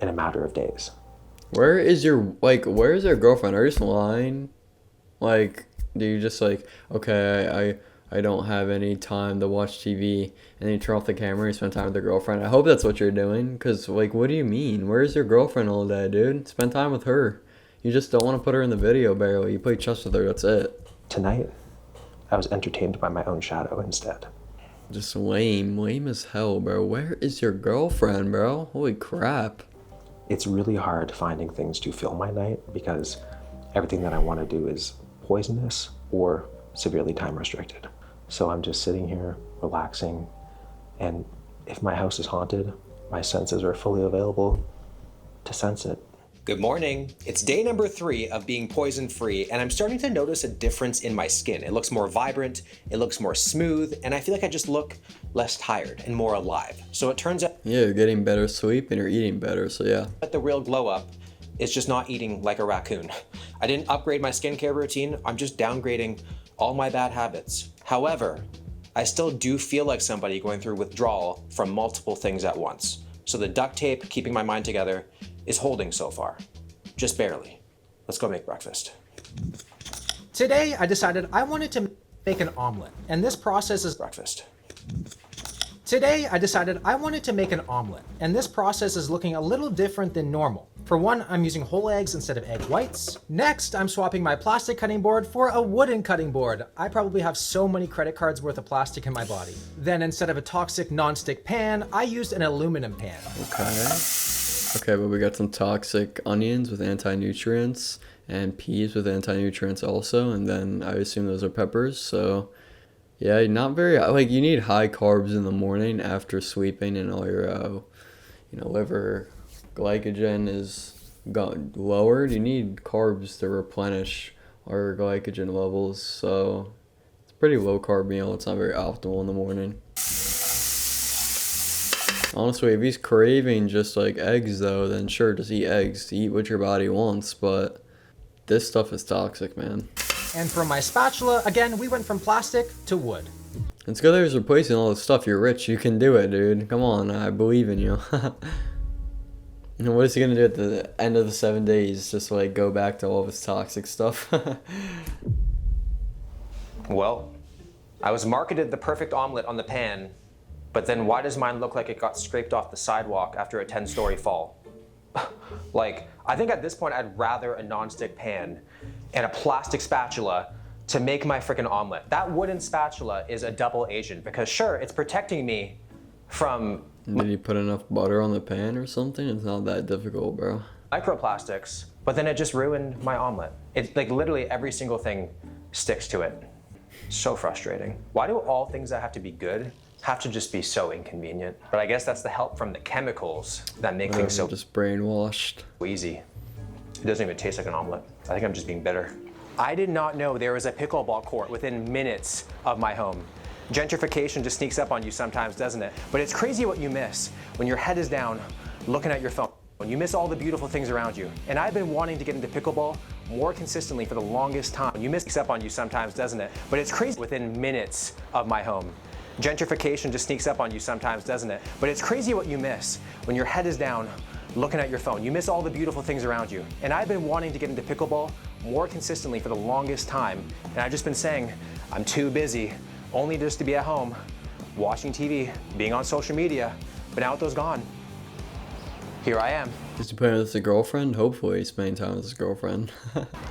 in a matter of days. Where's your girlfriend? Are you just lying? Like, do you just like, okay, I don't have any time to watch TV, and then you turn off the camera and spend time with your girlfriend. I hope that's what you're doing, because, like, what do you mean? Where's your girlfriend all day, dude? Spend time with her. You just don't want to put her in the video barely. You play chess with her, that's it. Tonight, I was entertained by my own shadow instead. Just lame. Lame as hell, bro. Where is your girlfriend, bro? Holy crap. It's really hard finding things to fill my night because everything that I want to do is poisonous or severely time restricted. So I'm just sitting here, relaxing, and if my house is haunted, my senses are fully available to sense it. Good morning. It's day number 3 of being poison-free, and I'm starting to notice a difference in my skin. It looks more vibrant, it looks more smooth, and I feel like I just look less tired and more alive. So it turns out Yeah, you're getting better sleep and you're eating better, so yeah. that the real glow up is just not eating like a raccoon. I didn't upgrade my skincare routine, I'm just downgrading all my bad habits. However, I still do feel like somebody going through withdrawal from multiple things at once. So the duct tape keeping my mind together is holding so far. Just barely. Let's go make breakfast. Today, I decided I wanted to make an omelet, and this process is Breakfast. Today, I decided I wanted to make an omelet, and this process is looking a little different than normal. For one, I'm using whole eggs instead of egg whites. Next, I'm swapping my plastic cutting board for a wooden cutting board. I probably have so many credit cards worth of plastic in my body. Then instead of a toxic non-stick pan, I used an aluminum pan. Okay, but we got some toxic onions with anti-nutrients and peas with anti-nutrients also, and then I assume those are peppers, so yeah, not very, like, you need high carbs in the morning after sleeping, and all your, liver glycogen is lowered. You need carbs to replenish our glycogen levels, so it's a pretty low carb meal. It's not very optimal in the morning. Honestly, if he's craving just like eggs though, then sure, just eat eggs. Eat what your body wants, but this stuff is toxic, man. And for my spatula, again, we went from plastic to wood. It's good that he's replacing all this stuff. You're rich. You can do it, dude. Come on. I believe in you. And what is he going to do at the end of the 7 days? Just like go back to all of his toxic stuff? Well, I was marketed the perfect omelet on the pan, but then why does mine look like it got scraped off the sidewalk after a 10-story fall? Like, I think at this point I'd rather a non-stick pan and a plastic spatula to make my freaking omelet. That wooden spatula is a double agent because sure, it's protecting me from Did you put enough butter on the pan or something? It's not that difficult, bro. microplastics, but then it just ruined my omelet. It's like literally every single thing sticks to it. So frustrating. Why do all things that have to be good have to just be so inconvenient? But I guess that's the help from the chemicals that make things so Just brainwashed. easy. It doesn't even taste like an omelet. I think I'm just being bitter. I did not know there was a pickleball court within minutes of my home. Gentrification just sneaks up on you sometimes, doesn't it? But it's crazy what you miss when your head is down looking at your phone. When you miss all the beautiful things around you. And I've been wanting to get into pickleball more consistently for the longest time. You miss up on you sometimes, doesn't it? But it's crazy within minutes of my home. Gentrification just sneaks up on you sometimes, doesn't it? But it's crazy what you miss when your head is down looking at your phone. You miss all the beautiful things around you. And I've been wanting to get into pickleball more consistently for the longest time. And I've just been saying, I'm too busy, only just to be at home, watching TV, being on social media, but now those gone. Here I am. Is he playing with his girlfriend? Hopefully he's spending time with his girlfriend.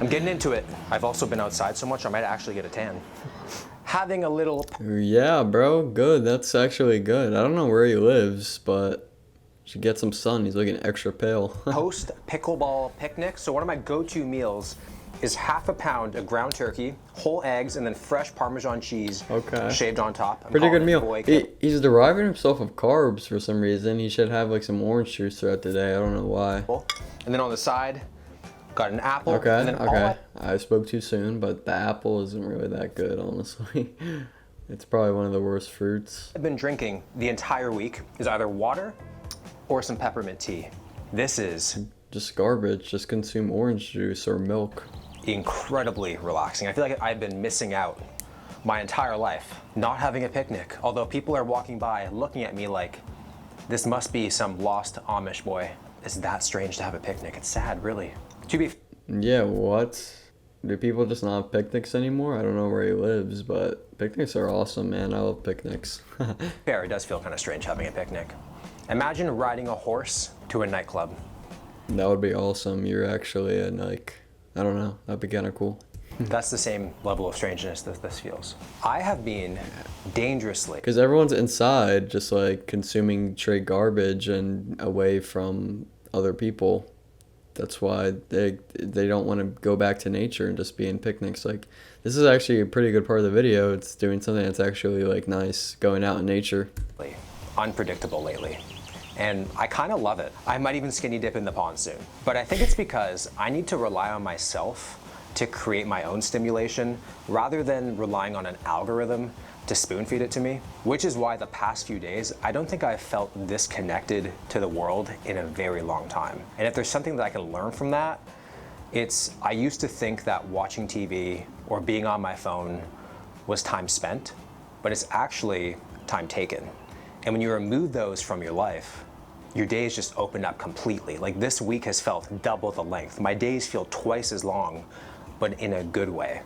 I'm getting into it. I've also been outside so much I might actually get a tan. Having a little Yeah, bro. Good. That's actually good. I don't know where he lives, but should get some sun. He's looking extra pale. post pickleball picnic. So one of my go-to meals is half a pound of ground turkey, whole eggs, and then fresh Parmesan cheese shaved on top. I'm Pretty good calling it meal. boy cake. He's deriving himself of carbs for some reason. He should have like some orange juice throughout the day. I don't know why. And then on the side, got an apple. Okay, And then okay. I spoke too soon, but the apple isn't really that good, honestly. It's probably one of the worst fruits. I've been drinking the entire week is either water or some peppermint tea. This is Just garbage. Just consume orange juice or milk. incredibly relaxing. I feel like I've been missing out my entire life, not having a picnic. Although people are walking by looking at me like, this must be some lost Amish boy. It's that strange to have a picnic. It's sad, really. To be Yeah, what? do people just not have picnics anymore? I don't know where he lives, but picnics are awesome, man. I love picnics. Fair, it does feel kind of strange having a picnic. Imagine riding a horse to a nightclub. That would be awesome. You're actually in, like, I don't know, that'd be kind of cool. That's the same level of strangeness that this feels. I have been dangerously. Because everyone's inside just like consuming straight garbage and away from other people. That's why they don't want to go back to nature and just be in picnics. Like, this is actually a pretty good part of the video. It's doing something that's actually like nice, going out in nature. Unpredictable lately. And I kind of love it. I might even skinny dip in the pond soon. But I think it's because I need to rely on myself to create my own stimulation rather than relying on an algorithm to spoon feed it to me, which is why the past few days, I don't think I've felt this connected to the world in a very long time. And if there's something that I can learn from that, it's, I used to think that watching TV or being on my phone was time spent, but it's actually time taken. And when you remove those from your life, your days just open up completely. Like, this week has felt double the length. My days feel twice as long, but in a good way.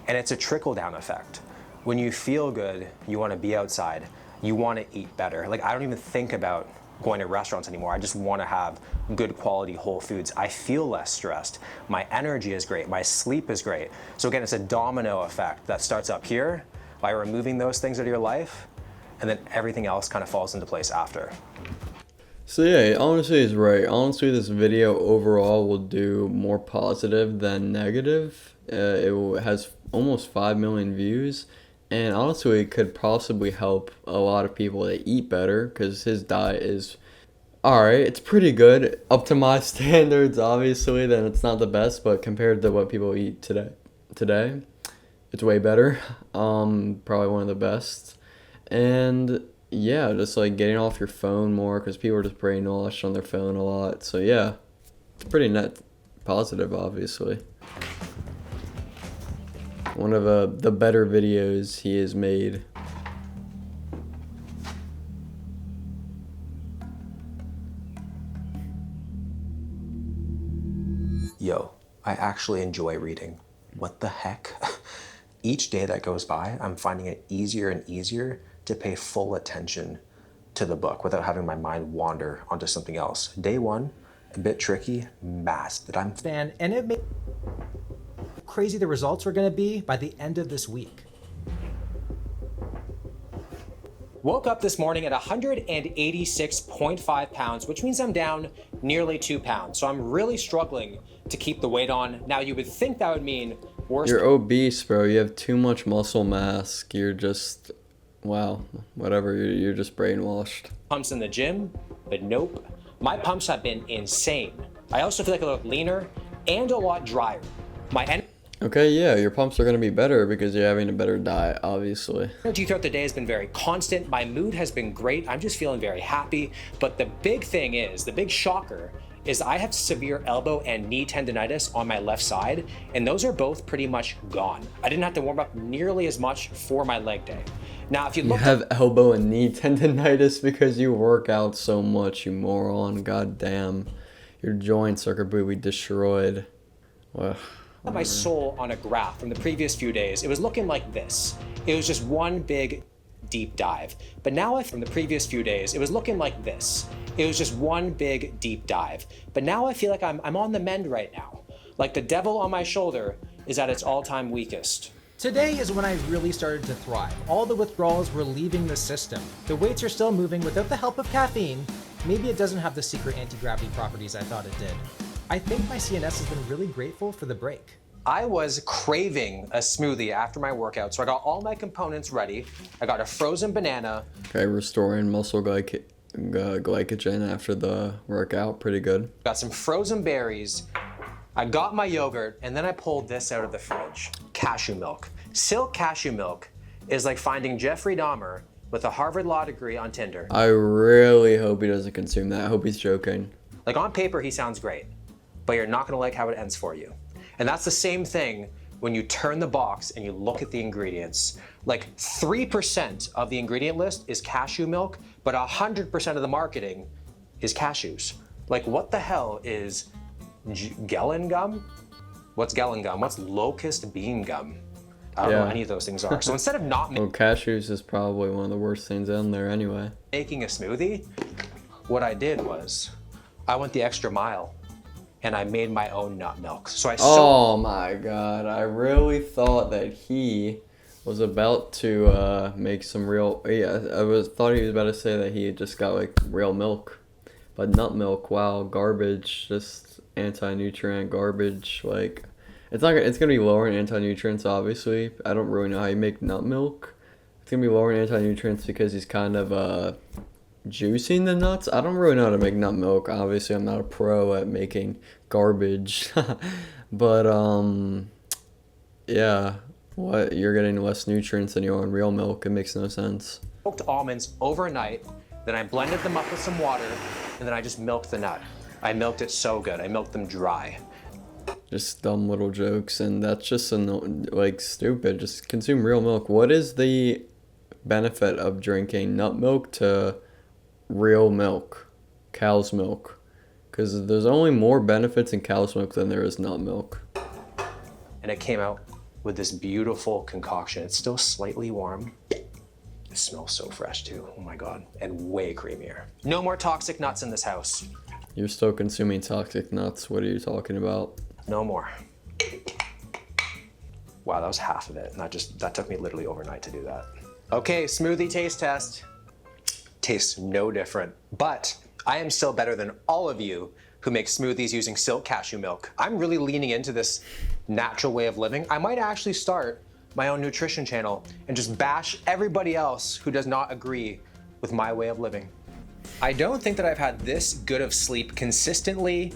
And it's a trickle-down effect. When you feel good, you want to be outside, you want to eat better. Like, I don't even think about going to restaurants anymore. I just want to have good quality whole foods. I feel less stressed. My energy is great. My sleep is great. So again, it's a domino effect that starts up here by removing those things out of your life, and then everything else kind of falls into place after. So yeah, honestly, he's right. Honestly, this video overall will do more positive than negative. Has almost 5 million views, and honestly, it could possibly help a lot of people to eat better, because his diet is alright. It's pretty good up to my standards. Obviously, then it's not the best, but compared to what people eat today, it's way better. Probably one of the best. And yeah, just like getting off your phone more, because people are just brainwashed on their phone a lot. So yeah, it's pretty net positive, obviously. One of the better videos he has made. Yo, I actually enjoy reading. What the heck? Each day that goes by, I'm finding it easier and easier to pay full attention to the book without having my mind wander onto something else. Day one, a bit tricky, masked. And it made crazy the results were going to be by the end of this week. Woke up this morning at 186.5 pounds, which means I'm down nearly 2 pounds. So I'm really struggling to keep the weight on. Now, you would think that would mean worse. You're obese, bro. You have too much muscle mass. You're just, wow, whatever. You're just brainwashed. Pumps in the gym, but nope. My pumps have been insane. I also feel like I look leaner and a lot drier. Okay, yeah, your pumps are going to be better because you're having a better diet, obviously. Energy throughout the day has been very constant. My mood has been great. I'm just feeling very happy. But the big thing is, the big shocker is I have severe elbow and knee tendonitis on my left side, and those are both pretty much gone. I didn't have to warm up nearly as much for my leg day. Now, if you look, have elbow and knee tendonitis because you work out so much, you moron. God damn. Your joints are completely destroyed. Well, my soul on a graph from the previous few days, it was looking like this. It was just one big deep dive. But now from the previous few days, it was looking like this. It was just one big deep dive. But now I feel like I'm on the mend right now. Like the devil on my shoulder is at its all-time weakest. Today is when I really started to thrive. All the withdrawals were leaving the system. The weights are still moving without the help of caffeine. Maybe it doesn't have the secret anti-gravity properties I thought it did. I think my CNS has been really grateful for the break. I was craving a smoothie after my workout, so I got all my components ready. I got a frozen banana. Okay, restoring muscle glycogen after the workout, pretty good. Got some frozen berries. I got my yogurt, and then I pulled this out of the fridge. Cashew milk. Silk cashew milk is like finding Jeffrey Dahmer with a Harvard Law degree on Tinder. I really hope he doesn't consume that. I hope he's joking. Like, on paper, he sounds great, but you're not gonna like how it ends for you. And that's the same thing when you turn the box and you look at the ingredients. Like 3% of the ingredient list is cashew milk, but 100% of the marketing is cashews. Like, what the hell is Gelen gum? What's gallon gum? What's locust bean gum? I don't know what any of those things are. So instead of not Well, cashews is probably one of the worst things in there anyway. making a smoothie, what I did was I went the extra mile and I made my own nut milk. So I Oh my god, I really thought that he was about to make some real, thought he was about to say that he just got like real milk. But nut milk, wow, garbage, just anti-nutrient garbage, like it's gonna be lower in anti-nutrients obviously. I don't really know how you make nut milk. It's gonna be lower in anti-nutrients because he's kind of juicing the nuts. I don't really know how to make nut milk. Obviously, I'm not a pro at making garbage. But yeah, what, you're getting less nutrients than you are in real milk. It makes no sense. soaked almonds overnight, then I blended them up with some water, and then I just milked the nut. I milked it so good. I milked them dry. Just dumb little jokes, and that's just like stupid. Just consume real milk. What is the benefit of drinking nut milk to real milk, cow's milk? Because there's only more benefits in cow's milk than there is nut milk. And it came out with this beautiful concoction. It's still slightly warm. It smells so fresh too. Oh my God. And way creamier. No more toxic nuts in this house. You're still consuming toxic nuts. What are you talking about? No more. Wow, that was half of it. And that took me literally overnight to do that. Okay, smoothie taste test. Tastes no different, but I am still better than all of you who make smoothies using silk cashew milk. I'm really leaning into this natural way of living. I might actually start my own nutrition channel and just bash everybody else who does not agree with my way of living. I don't think that I've had this good of sleep consistently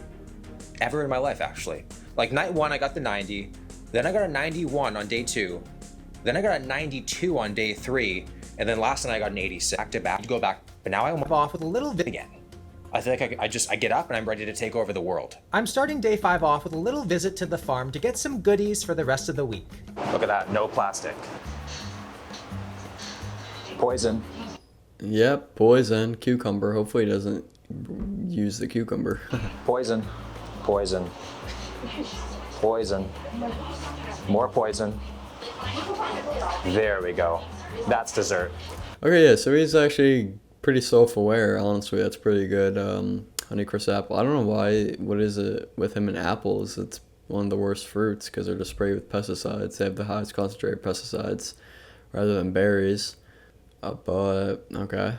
ever in my life, actually. Like night one, I got the 90, then I got a 91 on day 2, then I got a 92 on day 3, and then last night I got an 86. Back to back, to go back, but now I'm Off with a little again. I feel like I get up and I'm ready to take over the world. I'm starting day 5 off with a little visit to the farm to get some goodies for the rest of the week. Look at that, no plastic. Poison. Yep, poison, cucumber. Hopefully he doesn't use the cucumber. Poison. Poison. Poison. More poison. There we go. That's dessert. Okay, yeah, so he's actually pretty self-aware, honestly. That's pretty good. Honeycrisp apple. I don't know why, what is it with him and apples? It's one of the worst fruits because they're just sprayed with pesticides. They have the highest concentrated pesticides rather than berries. But, okay.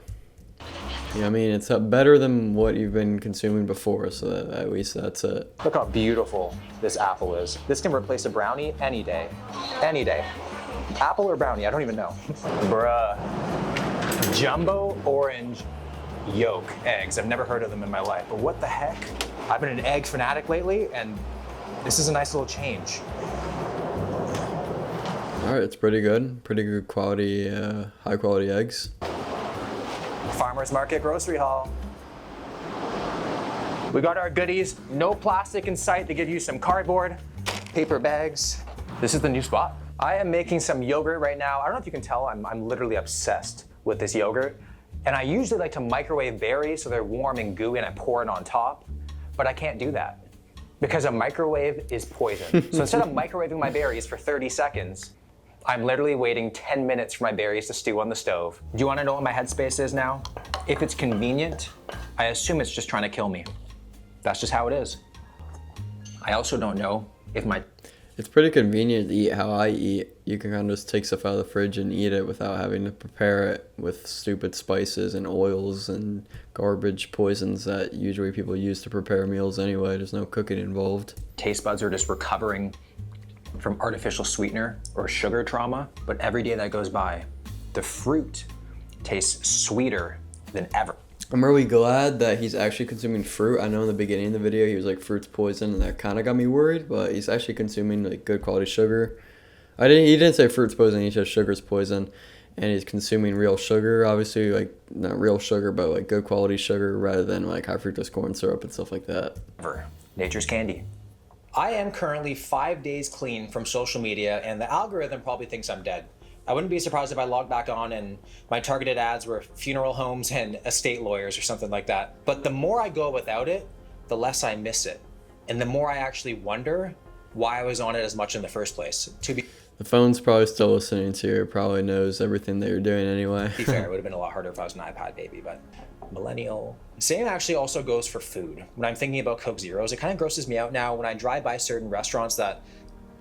Yeah, I mean, it's better than what you've been consuming before, so at least that's it. Look how beautiful this apple is. This can replace a brownie any day. Any day. Apple or brownie, I don't even know. Bruh. Jumbo orange yolk eggs. I've never heard of them in my life, but what the heck? I've been an egg fanatic lately, and this is a nice little change. All right, it's pretty good. Pretty good quality, high quality eggs. Farmer's Market grocery haul. We got our goodies. No plastic in sight to give you some cardboard, paper bags. This is the new spot. I am making some yogurt right now. I don't know if you can tell, I'm literally obsessed with this yogurt. And I usually like to microwave berries so they're warm and gooey and I pour it on top, but I can't do that because a microwave is poison. So instead of microwaving my berries for 30 seconds, I'm literally waiting 10 minutes for my berries to stew on the stove. Do you wanna know what my headspace is now? If it's convenient, I assume it's just trying to kill me. That's just how it is. I also don't know if my... It's pretty convenient to eat how I eat. You can kind of just take stuff out of the fridge and eat it without having to prepare it with stupid spices and oils and garbage poisons that usually people use to prepare meals anyway. There's no cooking involved. Taste buds are just recovering from artificial sweetener or sugar trauma, but every day that goes by, the fruit tastes sweeter than ever. I'm really glad that he's actually consuming fruit. I know in the beginning of the video he was like, fruit's poison, and that kind of got me worried, but he's actually consuming like good quality sugar. He didn't say fruit's poison, he said sugar's poison, and he's consuming real sugar, obviously, like not real sugar, but like good quality sugar rather than like high fructose corn syrup and stuff like that. Nature's candy. I am currently 5 days clean from social media, and the algorithm probably thinks I'm dead. I wouldn't be surprised if I logged back on and my targeted ads were funeral homes and estate lawyers or something like that. But the more I go without it, the less I miss it. And the more I actually wonder why I was on it as much in the first place. To be The phone's probably still listening to you. It probably knows everything that you're doing anyway. fair, it would have been a lot harder if I was an iPad baby, but millennial. Same actually also goes for food. When I'm thinking about Coke Zeros, it kind of grosses me out now when I drive by certain restaurants that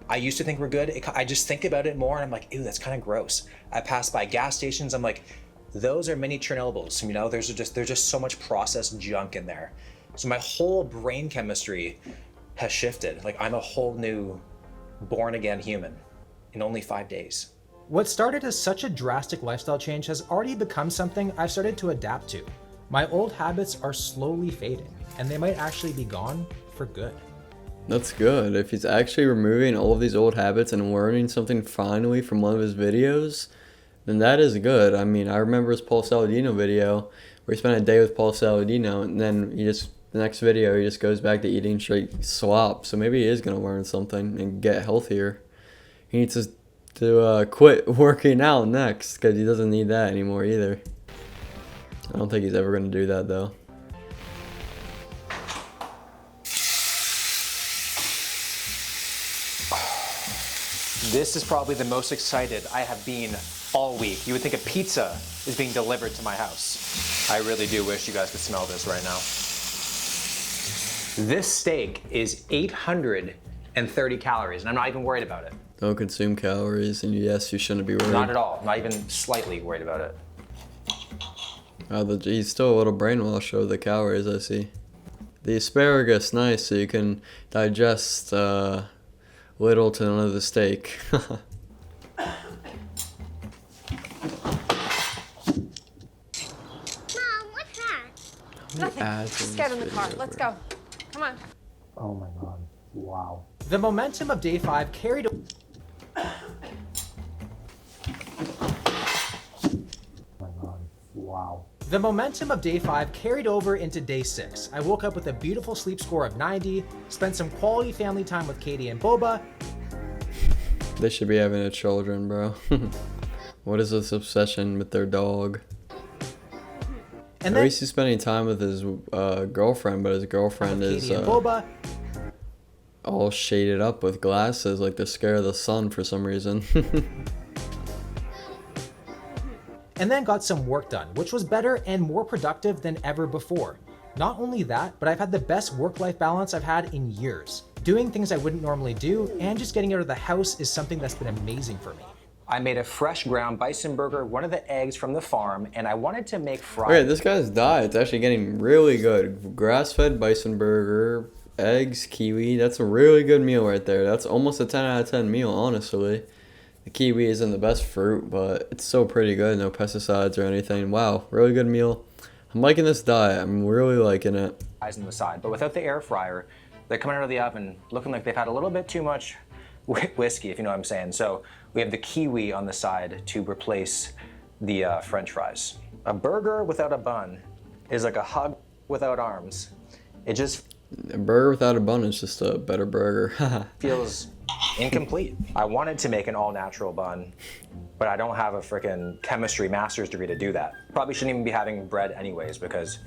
I used to think were good. I just think about it more and I'm like, ew, that's kind of gross. I pass by gas stations, I'm like, those are mini Chernobyls, you know, there's just so much processed junk in there. So my whole brain chemistry has shifted. Like I'm a whole new born again human in only 5 days. What started as such a drastic lifestyle change has already become something I've started to adapt to. My old habits are slowly fading, and they might actually be gone for good. That's good. If he's actually removing all of these old habits and learning something finally from one of his videos, then that is good. I mean, I remember his Paul Saladino video where he spent a day with Paul Saladino, and then the next video, he just goes back to eating straight slop. So maybe he is going to learn something and get healthier. He needs to quit working out next because he doesn't need that anymore either. I don't think he's ever going to do that though. This is probably the most excited I have been all week. You would think a pizza is being delivered to my house. I really do wish you guys could smell this right now. This steak is 830 calories, and I'm not even worried about it. Don't consume calories, and yes, you shouldn't be worried. Not at all. Not even slightly worried about it. He's still a little brainwashed over the calories, I see. The asparagus, nice, so you can digest little to none of the steak. Mom, what's that? Nothing. Just get in the car. Let's go. Come on. Oh my God, wow. The momentum of day 5 carried. Oh my God, wow. The momentum of day 5 carried over into day 6. I woke up with a beautiful sleep score of 90, spent some quality family time with Katie and Boba. They should be having a children, bro. What is this obsession with their dog? And At least he's spending time with his girlfriend, but his girlfriend is Katie and Boba. all shaded up with glasses like they're scared of the sun for some reason. And then got some work done, which was better and more productive than ever before. Not only that, but I've had the best work-life balance I've had in years. Doing things I wouldn't normally do and just getting out of the house is something that's been amazing for me. I made a fresh ground bison burger, one of the eggs from the farm, and I wanted to make fried. Okay, this guy's diet's actually getting really good. Grass-fed bison burger, eggs, kiwi. That's a really good meal right there. That's almost a 10 out of 10 meal, honestly. The kiwi isn't the best fruit, but it's still pretty good. No pesticides or anything. Wow, really good meal. I'm liking this diet. I'm really liking it. On the side, but without the air fryer, they're coming out of the oven looking like they've had a little bit too much whiskey, if you know what I'm saying. So we have the kiwi on the side to replace the French fries. A burger without a bun is like a hug without arms. It just A burger without a bun is just a better burger. feels incomplete. I wanted to make an all-natural bun, but I don't have a freaking chemistry master's degree to do that. Probably shouldn't even be having bread anyways because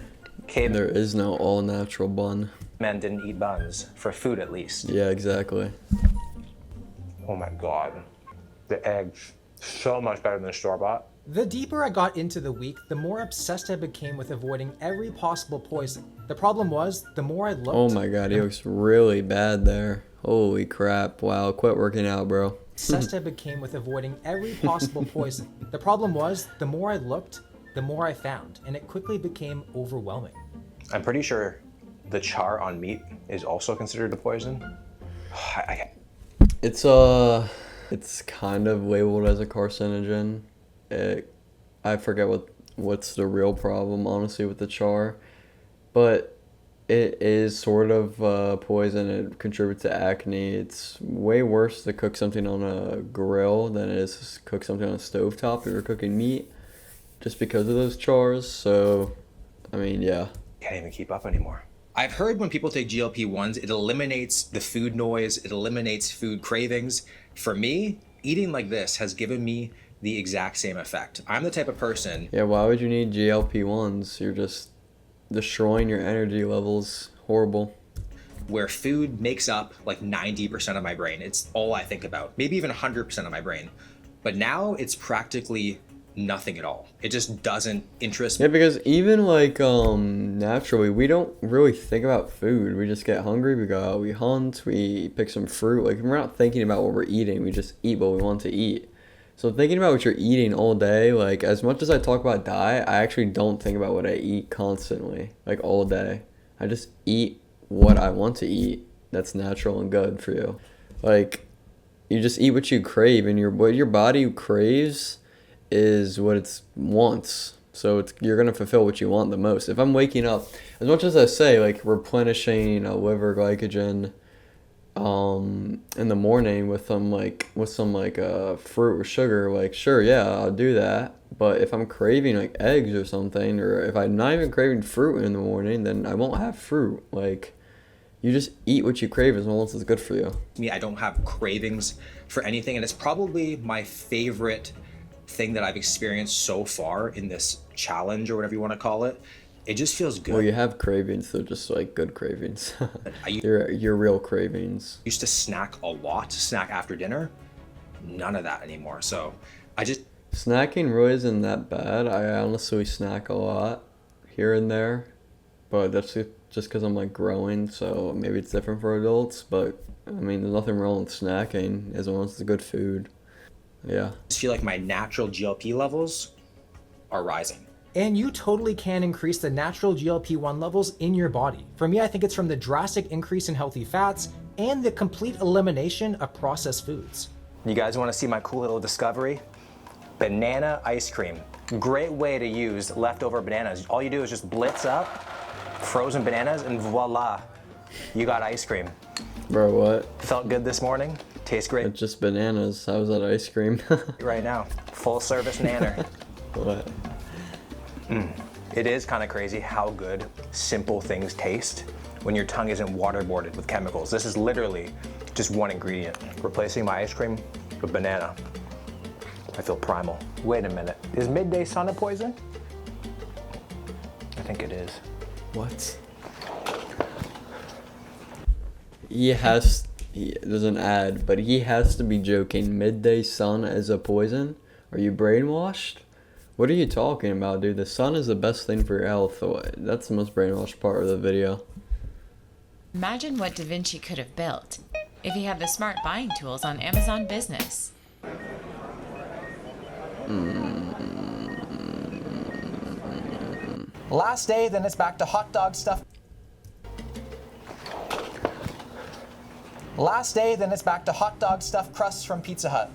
cavemen There is no all-natural bun. didn't eat buns, for food at least. Yeah, exactly. Oh my God. The eggs, so much better than store-bought. The deeper I got into the week, the more obsessed I became with avoiding every possible poison. The problem was, the more I looked... Oh my God, he looks really bad there. Holy crap. Wow, quit working out, bro. obsessed I became with avoiding every possible poison. The problem was, the more I looked, the more I found, and it quickly became overwhelming. I'm pretty sure the char on meat is also considered a poison. It's kind of labeled as a carcinogen. I forget what's the real problem, honestly, with the char, but it is sort of poison. It contributes to acne. It's way worse to cook something on a grill than it is to cook something on a stovetop if you're cooking meat, just because of those chars. So, I mean, yeah. Can't even keep up anymore. I've heard when people take GLP-1s, it eliminates the food noise, it eliminates food cravings. For me, eating like this has given me the exact same effect. I'm the type of person... Yeah, why would you need GLP-1s? You're just destroying your energy levels. Horrible. where food makes up like 90% of my brain. It's all I think about, maybe even 100% of my brain. But now it's practically nothing at all. It just doesn't interest me. Yeah, because even like naturally, we don't really think about food. We just get hungry, we go out, we hunt, we pick some fruit. Like, we're not thinking about what we're eating, we just eat what we want to eat. So thinking about what you're eating all day, like, as much as I talk about diet, I actually don't think about what I eat constantly, like all day. I just eat what I want to eat that's natural and good for you. Like, you just eat what you crave, and what your body craves is what it wants. So you're gonna fulfill what you want the most. If I'm waking up, as much as I say like replenishing liver glycogen in the morning with some fruit or sugar, like, sure, yeah, I'll do that. But if I'm craving like eggs or something, or if I'm not even craving fruit in the morning, then I won't have fruit. Like, you just eat what you crave as long as it's good for you. I don't have cravings for anything, and it's probably my favorite thing that I've experienced so far in this challenge, or whatever you want to call it. It just feels good. Well, you have cravings, they're just like good cravings. Your real cravings. Used to snack a lot, snack after dinner. None of that anymore. So Snacking really isn't that bad. I honestly snack a lot here and there, but that's just because I'm like growing, so maybe it's different for adults. But I mean, there's nothing wrong with snacking as long as it's good food. Yeah. I just feel like my natural GLP levels are rising. And you totally can increase the natural GLP-1 levels in your body. For me, I think it's from the drastic increase in healthy fats and the complete elimination of processed foods. You guys want to see my cool little discovery? Banana ice cream. Great way to use leftover bananas. All you do is just blitz up frozen bananas and voila, you got ice cream. Bro, what? Felt good this morning? Tastes great. It's just bananas. How's that ice cream? Right now, full service nanner. What? It is kind of crazy how good simple things taste when your tongue isn't waterboarded with chemicals. This is literally just one ingredient. Replacing my ice cream with banana. I feel primal. Wait a minute, is midday sun a poison? I think it is. What? There's an ad, but he has to be joking. Midday sun is a poison? Are you brainwashed? What are you talking about, dude? The sun is the best thing for your health. That's the most brainwashed part of the video. Imagine what Da Vinci could have built if he had the smart buying tools on Amazon Business. Last day, then it's back to hot dog stuff. Last day, then it's back to hot dog stuffed crusts from Pizza Hut.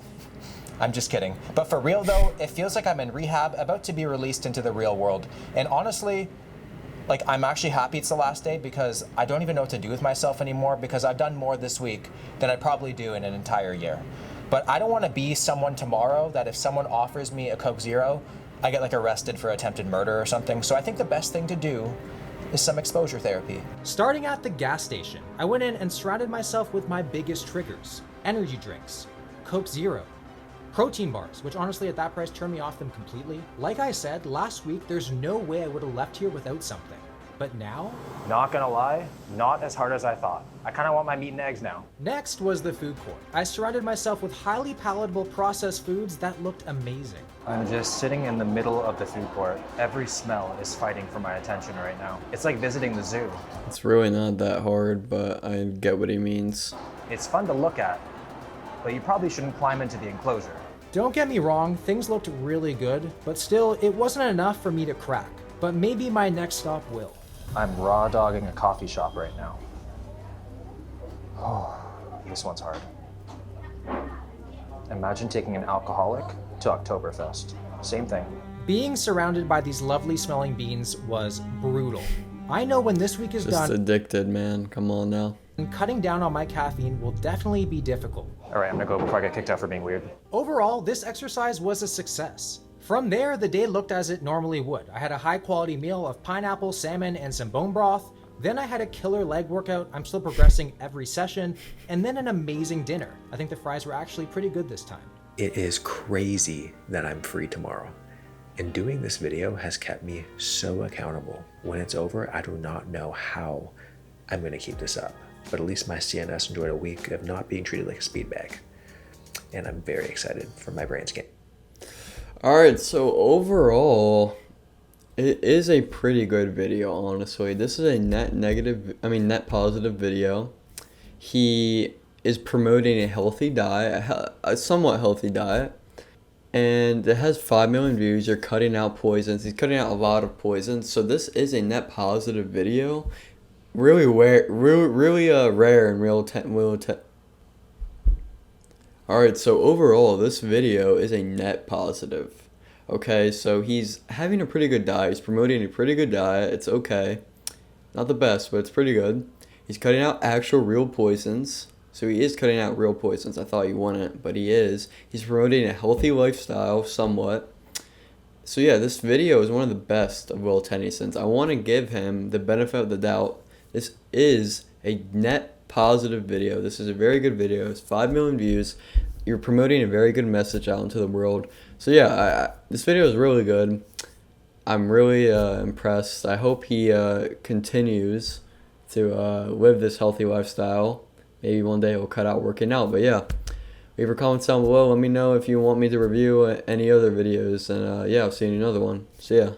I'm just kidding. But for real though, it feels like I'm in rehab, about to be released into the real world. And honestly, like, I'm actually happy it's the last day because I don't even know what to do with myself anymore, because I've done more this week than I probably do in an entire year. But I don't want to be someone tomorrow that if someone offers me a Coke Zero, I get like arrested for attempted murder or something. So I think the best thing to do is some exposure therapy. Starting at the gas station, I went in and surrounded myself with my biggest triggers. Energy drinks, Coke Zero, protein bars, which honestly at that price turned me off them completely. Like I said, last week, there's no way I would have left here without something. But now? Not gonna lie, not as hard as I thought. I kinda want my meat and eggs now. Next was the food court. I surrounded myself with highly palatable processed foods that looked amazing. I'm just sitting in the middle of the food court. Every smell is fighting for my attention right now. It's like visiting the zoo. It's really not that hard, but I get what he means. It's fun to look at, but you probably shouldn't climb into the enclosure. Don't get me wrong, things looked really good, but still, it wasn't enough for me to crack. But maybe my next stop will. I'm raw dogging a coffee shop right now. Oh, this one's hard. Imagine taking an alcoholic to Oktoberfest. Same thing. Being surrounded by these lovely smelling beans was brutal. I know when this week is Just done, addicted, man. Come on now. and cutting down on my caffeine will definitely be difficult. All right, I'm gonna go before I get kicked out for being weird. Overall, this exercise was a success. From there, the day looked as it normally would. I had a high quality meal of pineapple, salmon, and some bone broth. Then I had a killer leg workout. I'm still progressing every session. And then an amazing dinner. I think the fries were actually pretty good this time. It is crazy that I'm free tomorrow. And doing this video has kept me so accountable. When it's over, I do not know how I'm gonna keep this up. but at least my CNS enjoyed a week of not being treated like a speed bag. And I'm very excited for my brain scan. All right, so overall, it is a pretty good video, honestly. This is a net positive video. He is promoting a healthy diet, a somewhat healthy diet, and it has 5 million views. You're cutting out poisons. He's cutting out a lot of poisons, so this is a net positive video. Really rare in real. All right, so overall, this video is a net positive. Okay, so he's having a pretty good diet. He's promoting a pretty good diet. It's okay. Not the best, but it's pretty good. He's cutting out actual real poisons. So he is cutting out real poisons. I thought he wouldn't, but he is. He's promoting a healthy lifestyle somewhat. So yeah, this video is one of the best of Will Tennyson's. I want to give him the benefit of the doubt. This is a net positive video. This is a very good video. It's 5 million views. You're promoting a very good message out into the world. So yeah, this video is really good. I'm really impressed. I hope he continues to live this healthy lifestyle. Maybe one day he'll cut out working out. But yeah, leave your comments down below. Let me know if you want me to review any other videos. And yeah, I'll see you in another one. See ya.